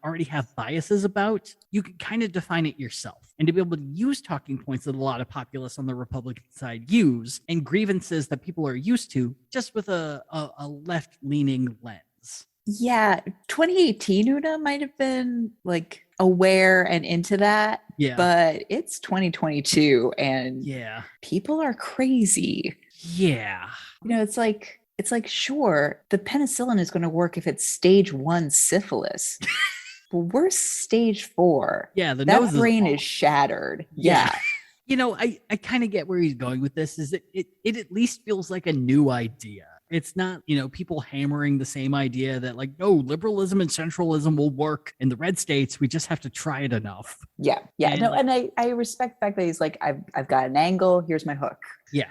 already have biases about, you can kind of define it yourself. And to be able to use talking points that a lot of populists on the Republican side use and grievances that people are used to, just with a left-leaning lens. Yeah, 2018 Una might have been like aware and into that. Yeah. But it's 2022 and yeah, people are crazy. Yeah. You know, it's like, sure, the penicillin is going to work if it's stage 1 syphilis. But we're stage 4. Yeah, that brain is shattered. Yeah. You know, I kind of get where he's going with this. Is that it at least feels like a new idea. It's not, people hammering the same idea that like, no, liberalism and centralism will work in the red states. We just have to try it enough. Yeah. And I respect the fact that he's like, I've got an angle. Here's my hook. Yeah.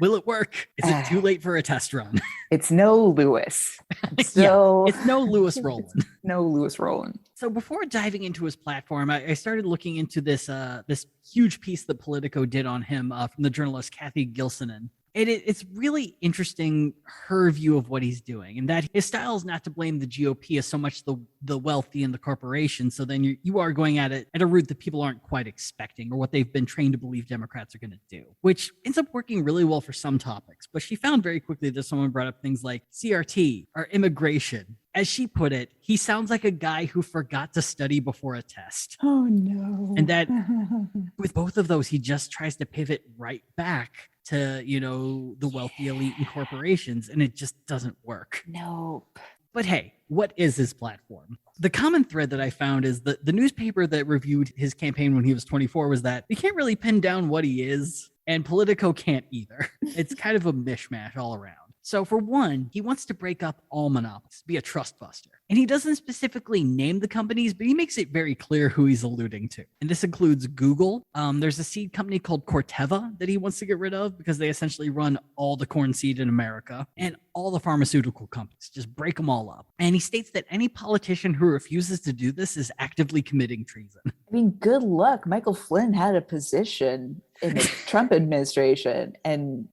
Will it work? Is it too late for a test run? It's no Lewis. It's no Lewis Rowland. No Lewis Rowland. So before diving into his platform, I started looking into this huge piece that Politico did on him from the journalist Kathy Gilsonen. It's really interesting, her view of what he's doing, and that his style is not to blame the GOP as so much the wealthy and the corporations. So then you are going at it at a route that people aren't quite expecting or what they've been trained to believe Democrats are going to do, which ends up working really well for some topics. But she found very quickly that someone brought up things like CRT or immigration. As she put it, he sounds like a guy who forgot to study before a test. Oh, no. And that with both of those, he just tries to pivot right back to, the wealthy elite and corporations, and it just doesn't work. Nope. But hey, what is his platform? The common thread that I found is that the newspaper that reviewed his campaign when he was 24 was that we can't really pin down what he is, and Politico can't either. It's kind of a mishmash all around. So for one, he wants to break up all monopolies, be a trust buster. And he doesn't specifically name the companies, but he makes it very clear who he's alluding to. And this includes Google. There's a seed company called Corteva that he wants to get rid of because they essentially run all the corn seed in America, and all the pharmaceutical companies, just break them all up. And he states that any politician who refuses to do this is actively committing treason. I mean, good luck. Michael Flynn had a position in the Trump administration, and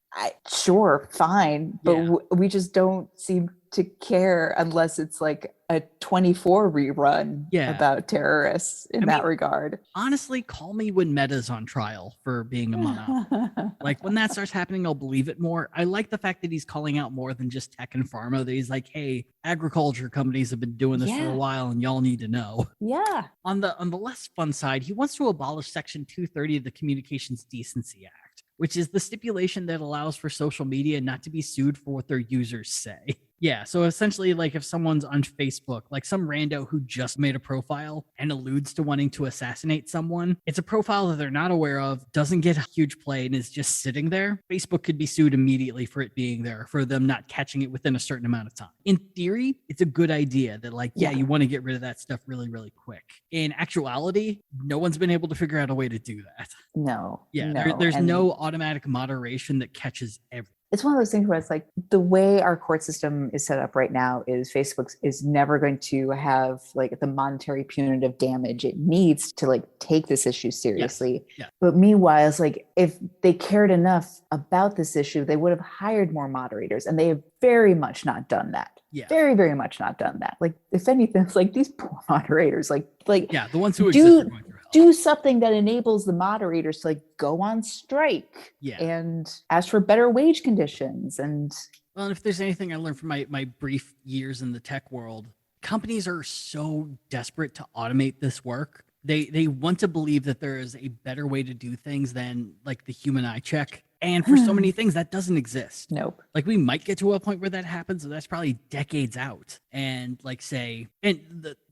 sure, fine, but we just don't seem to care unless it's like a 24 rerun about terrorists in that regard. Honestly, call me when Meta's on trial for being a monopoly. Like when that starts happening, I'll believe it more. I like the fact that he's calling out more than just tech and pharma, that he's like, hey, agriculture companies have been doing this for a while and y'all need to know. Yeah. On the less fun side, he wants to abolish Section 230 of the Communications Decency Act, which is the stipulation that allows for social media not to be sued for what their users say. Yeah, so essentially, like if someone's on Facebook, like some rando who just made a profile and alludes to wanting to assassinate someone, it's a profile that they're not aware of, doesn't get a huge play, and is just sitting there. Facebook could be sued immediately for it being there, for them not catching it within a certain amount of time. In theory, it's a good idea that, like, yeah, you want to get rid of that stuff really, really quick. In actuality, no one's been able to figure out a way to do that. No. Yeah, no. there's no automatic moderation that catches everything. It's one of those things where it's like the way our court system is set up right now is Facebook is never going to have like the monetary punitive damage it needs to like take this issue seriously. Yes. But meanwhile, it's like if they cared enough about this issue, they would have hired more moderators, and they have very much not done that. Yeah. Very, very much not done that. Like, if anything, it's like these poor moderators, like yeah, the ones who exist are going through hell. Do something that enables the moderators to like go on strike and ask for better wage conditions. And well, if there's anything I learned from my brief years in the tech world, companies are so desperate to automate this work. They want to believe that there is a better way to do things than like the human eye check. And for so many things, that doesn't exist. Nope. Like we might get to a point where that happens, but that's probably decades out. And like say,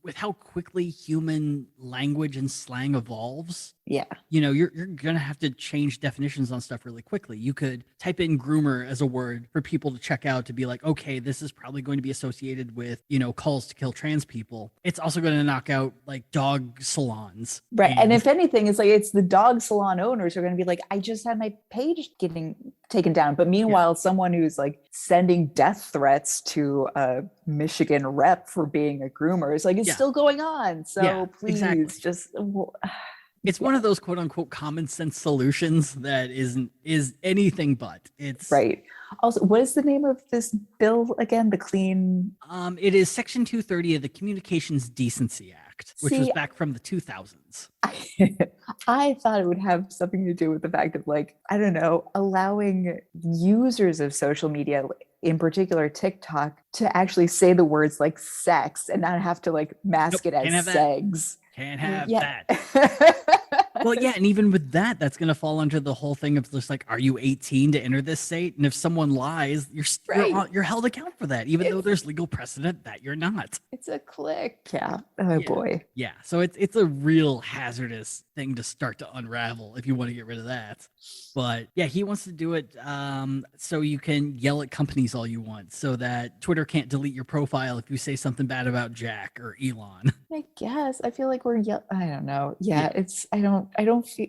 with how quickly human language and slang evolves, you know, you're gonna have to change definitions on stuff really quickly. You could type in groomer as a word for people to check out to be like, okay, this is probably going to be associated with, you know, calls to kill trans people. It's also going to knock out like dog salons. Right. And if anything, it's like it's the dog salon owners who are going to be like, I just had my page getting taken down. But meanwhile, someone who's like sending death threats to a Michigan rep for being a groomer is like, it's still going on. So please just... It's one of those quote unquote common sense solutions that is anything but. It's right. Also, what is the name of this bill again? The clean... It is Section 230 of the Communications Decency Act, which was back from the 2000s. I thought it would have something to do with the fact of like, I don't know, allowing users of social media, in particular TikTok, to actually say the words like sex and not have to like mask it as segs. Can't have that. Well, yeah, and even with that, that's going to fall under the whole thing of just like, are you 18 to enter this state? And if someone lies, you're held account for that, even though there's legal precedent that you're not. It's a click. Yeah. Oh, boy. Yeah. So it's a real hazardous thing to start to unravel if you want to get rid of that. But yeah, he wants to do it so you can yell at companies all you want, so that Twitter can't delete your profile if you say something bad about Jack or Elon. I guess. I feel like I don't know. Yeah. I don't feel...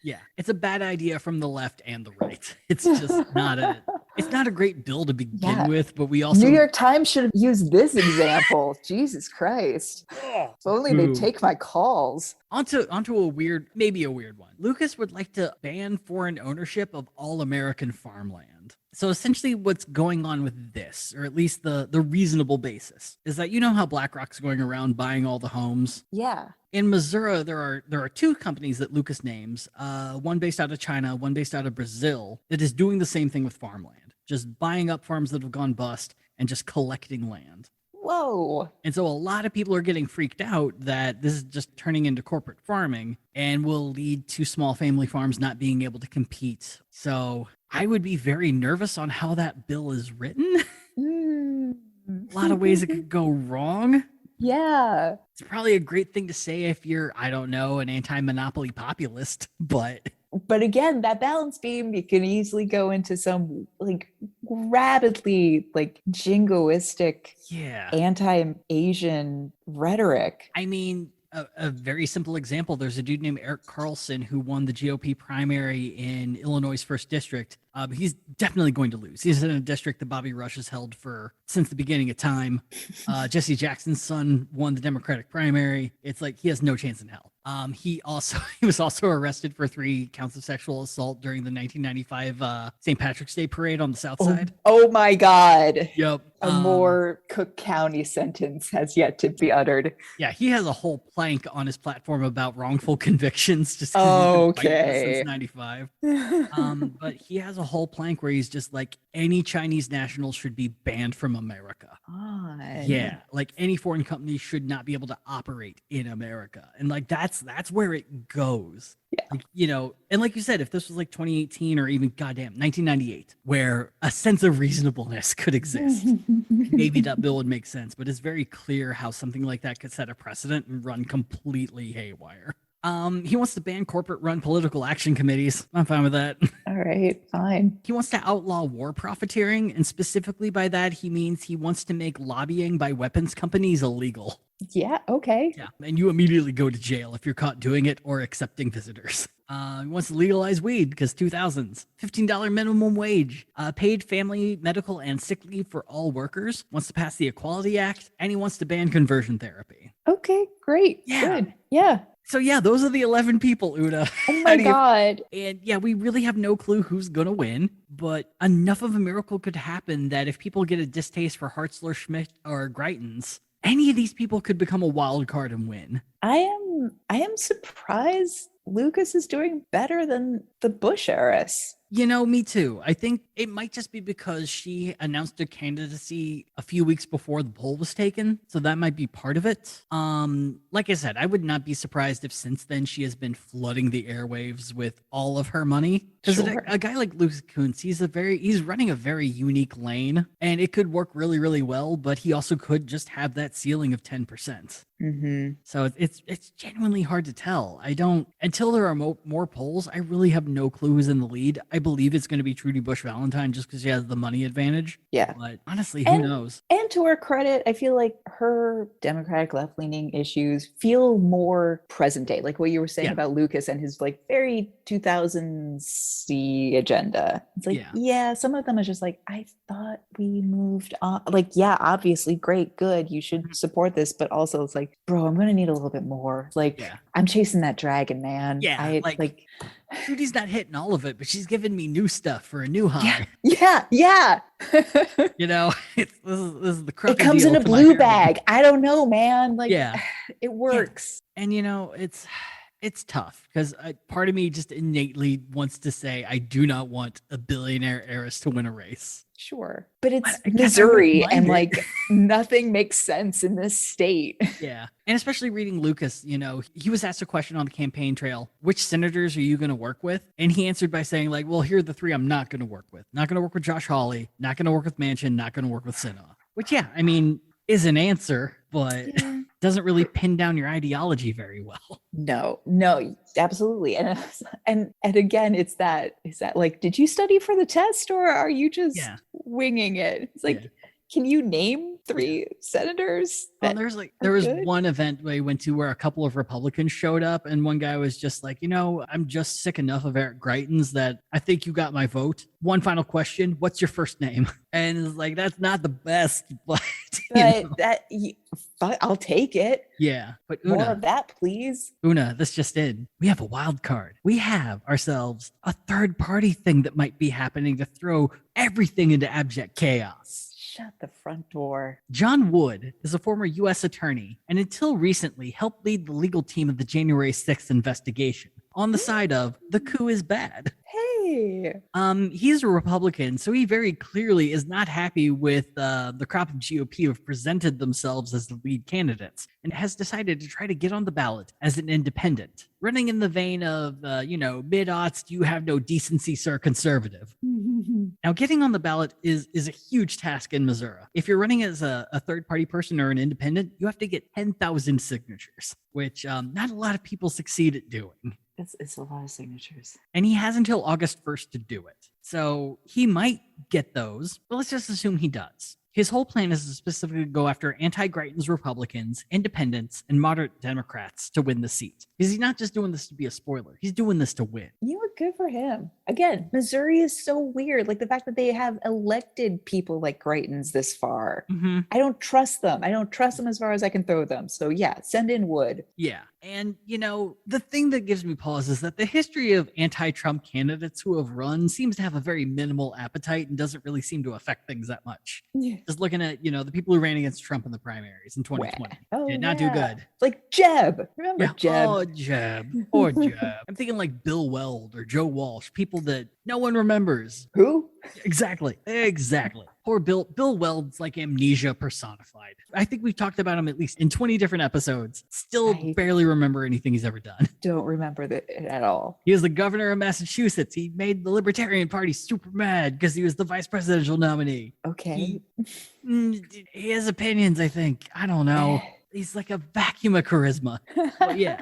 Yeah, it's a bad idea from the left and the right. It's just not a great bill to begin with, but we also... New York Times should have used this example. Jesus Christ. If only they'd take my calls. Onto maybe a weird one. Lucas would like to ban foreign ownership of all American farmland. So essentially what's going on with this, or at least the reasonable basis, is that you know how BlackRock's going around buying all the homes? Yeah. In Missouri, there are two companies that Lucas names, one based out of China, one based out of Brazil, that is doing the same thing with farmland, just buying up farms that have gone bust and just collecting land. Whoa. And so a lot of people are getting freaked out that this is just turning into corporate farming and will lead to small family farms not being able to compete. So I would be very nervous on how that bill is written. A lot of ways it could go wrong. Yeah. It's probably a great thing to say if you're, I don't know, an anti-monopoly populist, but again, that balance beam, you can easily go into some like rapidly like jingoistic, anti-Asian rhetoric. I mean, a very simple example, there's a dude named Eric Carlson who won the GOP primary in Illinois' 1st district. He's definitely going to lose. He's in a district that Bobby Rush has held since the beginning of time. Jesse Jackson's son won the Democratic primary. It's like he has no chance in hell. He was also arrested for 3 counts of sexual assault during the 1995 St. Patrick's Day parade on the South Side. Oh my God. Yep. A more Cook County sentence has yet to be uttered. Yeah, he has a whole plank on his platform about wrongful convictions. Just okay. since 95. But he has a whole plank where he's just like, any Chinese nationals should be banned from America. Yeah, like any foreign company should not be able to operate in America. And like that's where it goes. Yeah. Like, you know, and like you said, if this was like 2018 or even goddamn 1998, where a sense of reasonableness could exist, maybe that bill would make sense. But it's very clear how something like that could set a precedent and run completely haywire. He wants to ban corporate-run political action committees. I'm fine with that. All right, fine. He wants to outlaw war profiteering, and specifically by that, he means he wants to make lobbying by weapons companies illegal. Yeah, okay. Yeah, and you immediately go to jail if you're caught doing it or accepting visitors. He wants to legalize weed because 2000s. $15 minimum wage. Paid family, medical, and sick leave for all workers. Wants to pass the Equality Act, and he wants to ban conversion therapy. Okay, great. Yeah. Good. Yeah. So yeah, those are the 11 people, Una. Oh my God. And yeah, we really have no clue who's going to win, but enough of a miracle could happen that if people get a distaste for Hartzler, Schmidt, or Greitens, any of these people could become a wild card and win. I am surprised Lucas is doing better than the Bush heiress. You know, me too. I think it might just be because she announced her candidacy a few weeks before the poll was taken. So that might be part of it. Like I said, I would not be surprised if since then she has been flooding the airwaves with all of her money. Because Sure. a guy like Lucas Kuntz, he's running a very unique lane, and it could work really, really well, but he also could just have that ceiling of 10%. Mm-hmm. So it's genuinely hard to tell. I don't, until there are more polls, I really have no clue who's in the lead. I believe it's going to be Trudy Bush Valentine just because she has the money advantage. Yeah. But honestly, who knows? And to her credit, I feel like her Democratic left-leaning issues feel more present day, like what you were saying about Lucas and his like very 2000s agenda. It's like, yeah, some of them is just like, I thought we moved on. Like, yeah, obviously, great, good. You should support this, but also it's like, bro, I'm gonna need a little bit more. Like, I'm chasing that dragon, man. Yeah, like Trudy's not hitting all of it, but she's giving me new stuff for a new high. Yeah. You know, this is the crocodile. It comes in a blue bag. I don't know, man. Like, it works. Yeah. And you know, it's tough because part of me just innately wants to say I do not want a billionaire heiress to win a race. Sure. But it's Missouri and like nothing makes sense in this state. Yeah. And especially reading Lucas, you know, he was asked a question on the campaign trail, which senators are you going to work with? And he answered by saying like, well, here are the three I'm not going to work with. Not going to work with Josh Hawley, not going to work with Manchin, not going to work with Sinha. Which, I mean, is an answer, but doesn't really pin down your ideology very well. No, absolutely. And again, it's that like, did you study for the test or are you just winging it? It's like, can you name 3 senators? Well, there was one event we went to where a couple of Republicans showed up, and one guy was just like, you know, I'm just sick enough of Eric Greitens that I think you got my vote. One final question: what's your first name? And it's like, that's not the best, but I'll take it. Yeah, but Una, more of that, please. Una, this just in: we have a wild card. We have ourselves a third party thing that might be happening to throw everything into abject chaos. Shut the front door. John Wood is a former U.S. attorney and until recently helped lead the legal team of the January 6th investigation on the side of the coup is bad. Hey. He's a Republican, so he very clearly is not happy with the crop of GOP who have presented themselves as the lead candidates and has decided to try to get on the ballot as an independent, running in the vein of, mid-aughts, you have no decency, sir, conservative. Now, getting on the ballot is a huge task in Missouri. If you're running as a third-party person or an independent, you have to get 10,000 signatures, which not a lot of people succeed at doing. It's a lot of signatures. And he has until August 1st to do it. So he might get those, but let's just assume he does. His whole plan is to specifically go after anti-Greitens Republicans, independents, and moderate Democrats to win the seat. Because he's not just doing this to be a spoiler. He's doing this to win. You know what? Good for him. Again, Missouri is so weird. Like the fact that they have elected people like Greitens this far. Mm-hmm. I don't trust them. I don't trust them as far as I can throw them. So yeah, send in Wood. Yeah. And, the thing that gives me pause is that the history of anti-Trump candidates who have run seems to have a very minimal appetite and doesn't really seem to affect things that much. Yeah. Just looking at, the people who ran against Trump in the primaries in 2020 did not do good. Like Jeb. Remember Yeah. Jeb? Oh, Jeb. Poor Jeb. I'm thinking like Bill Weld or Joe Walsh, people that no one remembers. Who? Exactly. Poor Bill. Bill Weld's like amnesia personified. I think we've talked about him at least in 20 different episodes. Still barely remember anything he's ever done. Don't remember that at all. He was the governor of Massachusetts. He made the Libertarian Party super mad because he was the vice presidential nominee. Okay. He has opinions, I think. I don't know. He's like a vacuum of charisma. But yeah.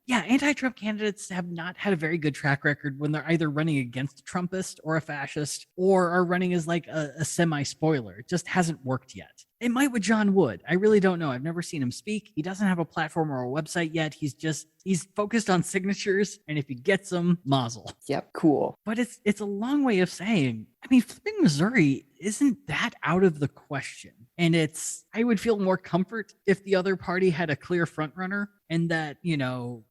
Yeah, anti-Trump candidates have not had a very good track record when they're either running against a Trumpist or a fascist or are running as like a semi-spoiler. It just hasn't worked yet. It might with John Wood. I really don't know. I've never seen him speak. He doesn't have a platform or a website yet. He's focused on signatures, and if he gets them, mazel. Yep, cool. But it's a long way of saying, I mean, flipping Missouri isn't that out of the question. And I would feel more comfort if the other party had a clear front runner and that,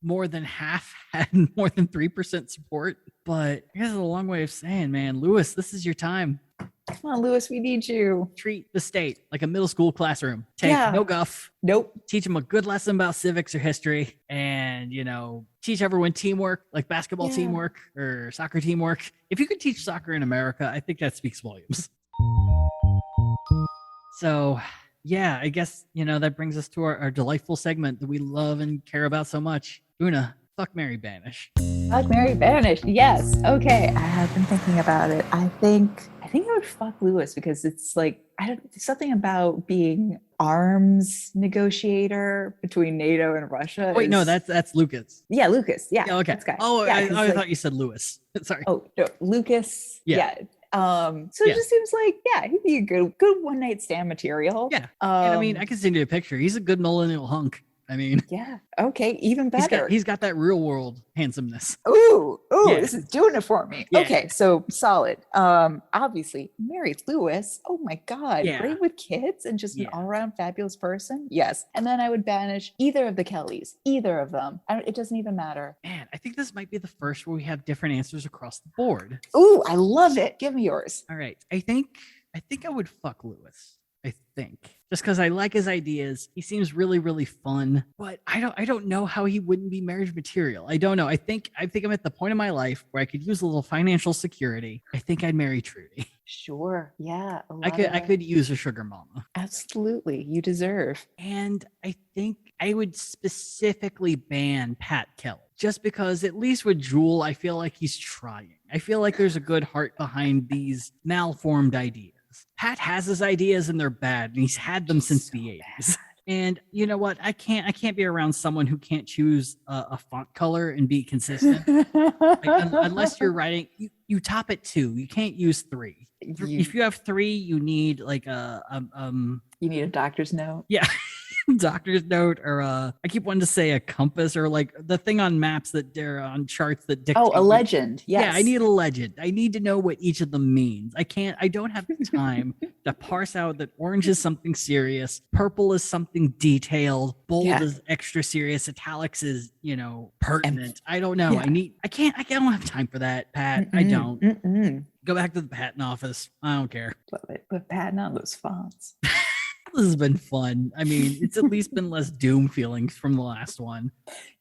more than half had more than 3% support. But I guess it's a long way of saying, man, Lewis, this is your time. Come on, Lewis, we need you. Treat the state like a middle school classroom. Take no guff. Nope. Teach them a good lesson about civics or history and, teach everyone teamwork, like basketball teamwork or soccer teamwork. If you could teach soccer in America, I think that speaks volumes. So, yeah, I guess, that brings us to our delightful segment that we love and care about so much. Una, fuck, marry, banish. Fuck, marry, banish. Yes. Okay. I have been thinking about it. I think I would fuck Lewis because it's like, something about being arms negotiator between NATO and Russia. Wait, no, that's Lucas. Yeah, Lucas. Yeah. Okay. This guy. Oh, yeah, I thought you said Lewis. Sorry. Oh, no, Lucas. Yeah. So it just seems like, he'd be a good one night stand material. Yeah. I mean, I can send you a picture. He's a good millennial hunk. I mean, yeah. Okay. Even better. He's got that real world handsomeness. Ooh, this is doing it for me. Yeah. Okay. So solid. Obviously Mary Lewis. Oh my God. Yeah. Great with kids and just an all around fabulous person. Yes. And then I would banish either of the Kellys, either of them. It doesn't even matter. Man, I think this might be the first where we have different answers across the board. Ooh, I love it. Give me yours. All right. I think I would fuck Lewis. I think just because I like his ideas. He seems really, really fun, but I don't know how he wouldn't be marriage material. I don't know. I think I'm at the point in my life where I could use a little financial security. I think I'd marry Trudy. Sure. Yeah. I could use a sugar mama. Absolutely. You deserve. And I think I would specifically ban Pat Kelly just because at least with Jewel, I feel like he's trying. I feel like there's a good heart behind these malformed ideas. Pat has his ideas and they're bad, and he's had them since the 80s. And you know what? I can't be around someone who can't choose a font color and be consistent. Unless you're writing, you top it 2. You can't use 3. If you have 3, you need like you need a doctor's note. Yeah. Doctor's note, or I keep wanting to say a compass, or like the thing on maps that they're on charts that dictate. Oh, a legend. Yes. Yeah, I need a legend. I need to know what each of them means. I don't have the time to parse out that orange is something serious, purple is something detailed, bold is extra serious, italics is, pertinent. I don't know. Yeah. I don't have time for that, Pat. I don't. Go back to the patent office. I don't care. Love it. But patent on those fonts. This has been fun. I mean, it's at least been less doom feelings from the last one.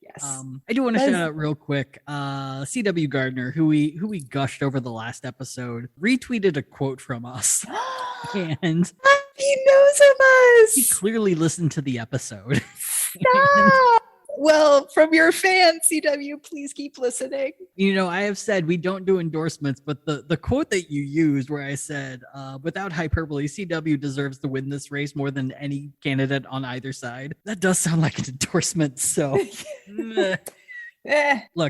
Yes. I do want to shout out real quick. CW Gardner, who we gushed over the last episode, retweeted a quote from us. And he knows of us. He clearly listened to the episode. Stop. Well, from your fans, CW, please keep listening. I have said we don't do endorsements, but the quote that you used where I said, without hyperbole, CW deserves to win this race more than any candidate on either side. That does sound like an endorsement. So look,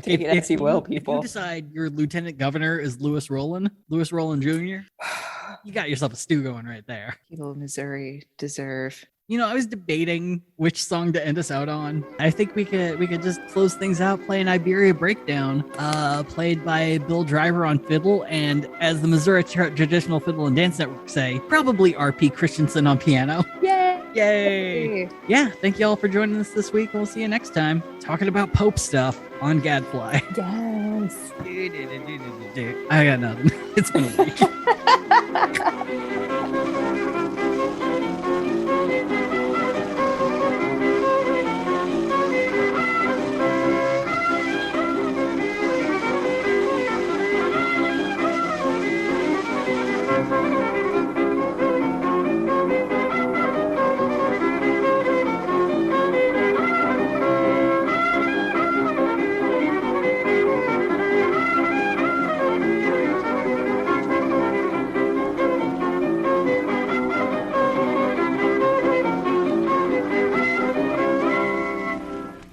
if you decide your lieutenant governor is Lewis Rowland Jr., you got yourself a stew going right there. People of Missouri deserve. I was debating which song to end us out on. I think we could just close things out playing Iberia Breakdown, played by Bill Driver on fiddle, and as the Missouri Traditional Fiddle and Dance Network say, probably R.P. Christensen on piano. Yay! Yay! Yeah, thank you all for joining us this week. We'll see you next time talking about Pope stuff on Gadfly. Yes. I got nothing. It's been a week.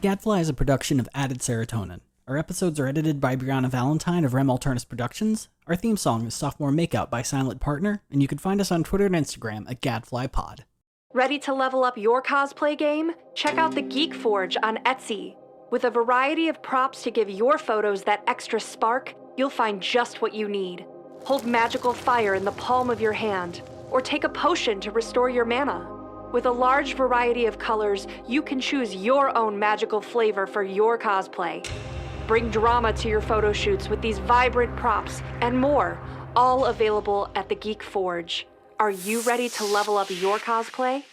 Gadfly is a production of Added Serotonin. Our episodes are edited by Brianna Valentine of Rem Alternus Productions. Our theme song is Sophomore Makeout by Silent Partner, and you can find us on Twitter and Instagram at GadflyPod. Ready to level up your cosplay game? Check out the Geek Forge on Etsy. With a variety of props to give your photos that extra spark, you'll find just what you need. Hold magical fire in the palm of your hand, or take a potion to restore your mana. With a large variety of colors, you can choose your own magical flavor for your cosplay. Bring drama to your photo shoots with these vibrant props and more, all available at the Geek Forge. Are you ready to level up your cosplay?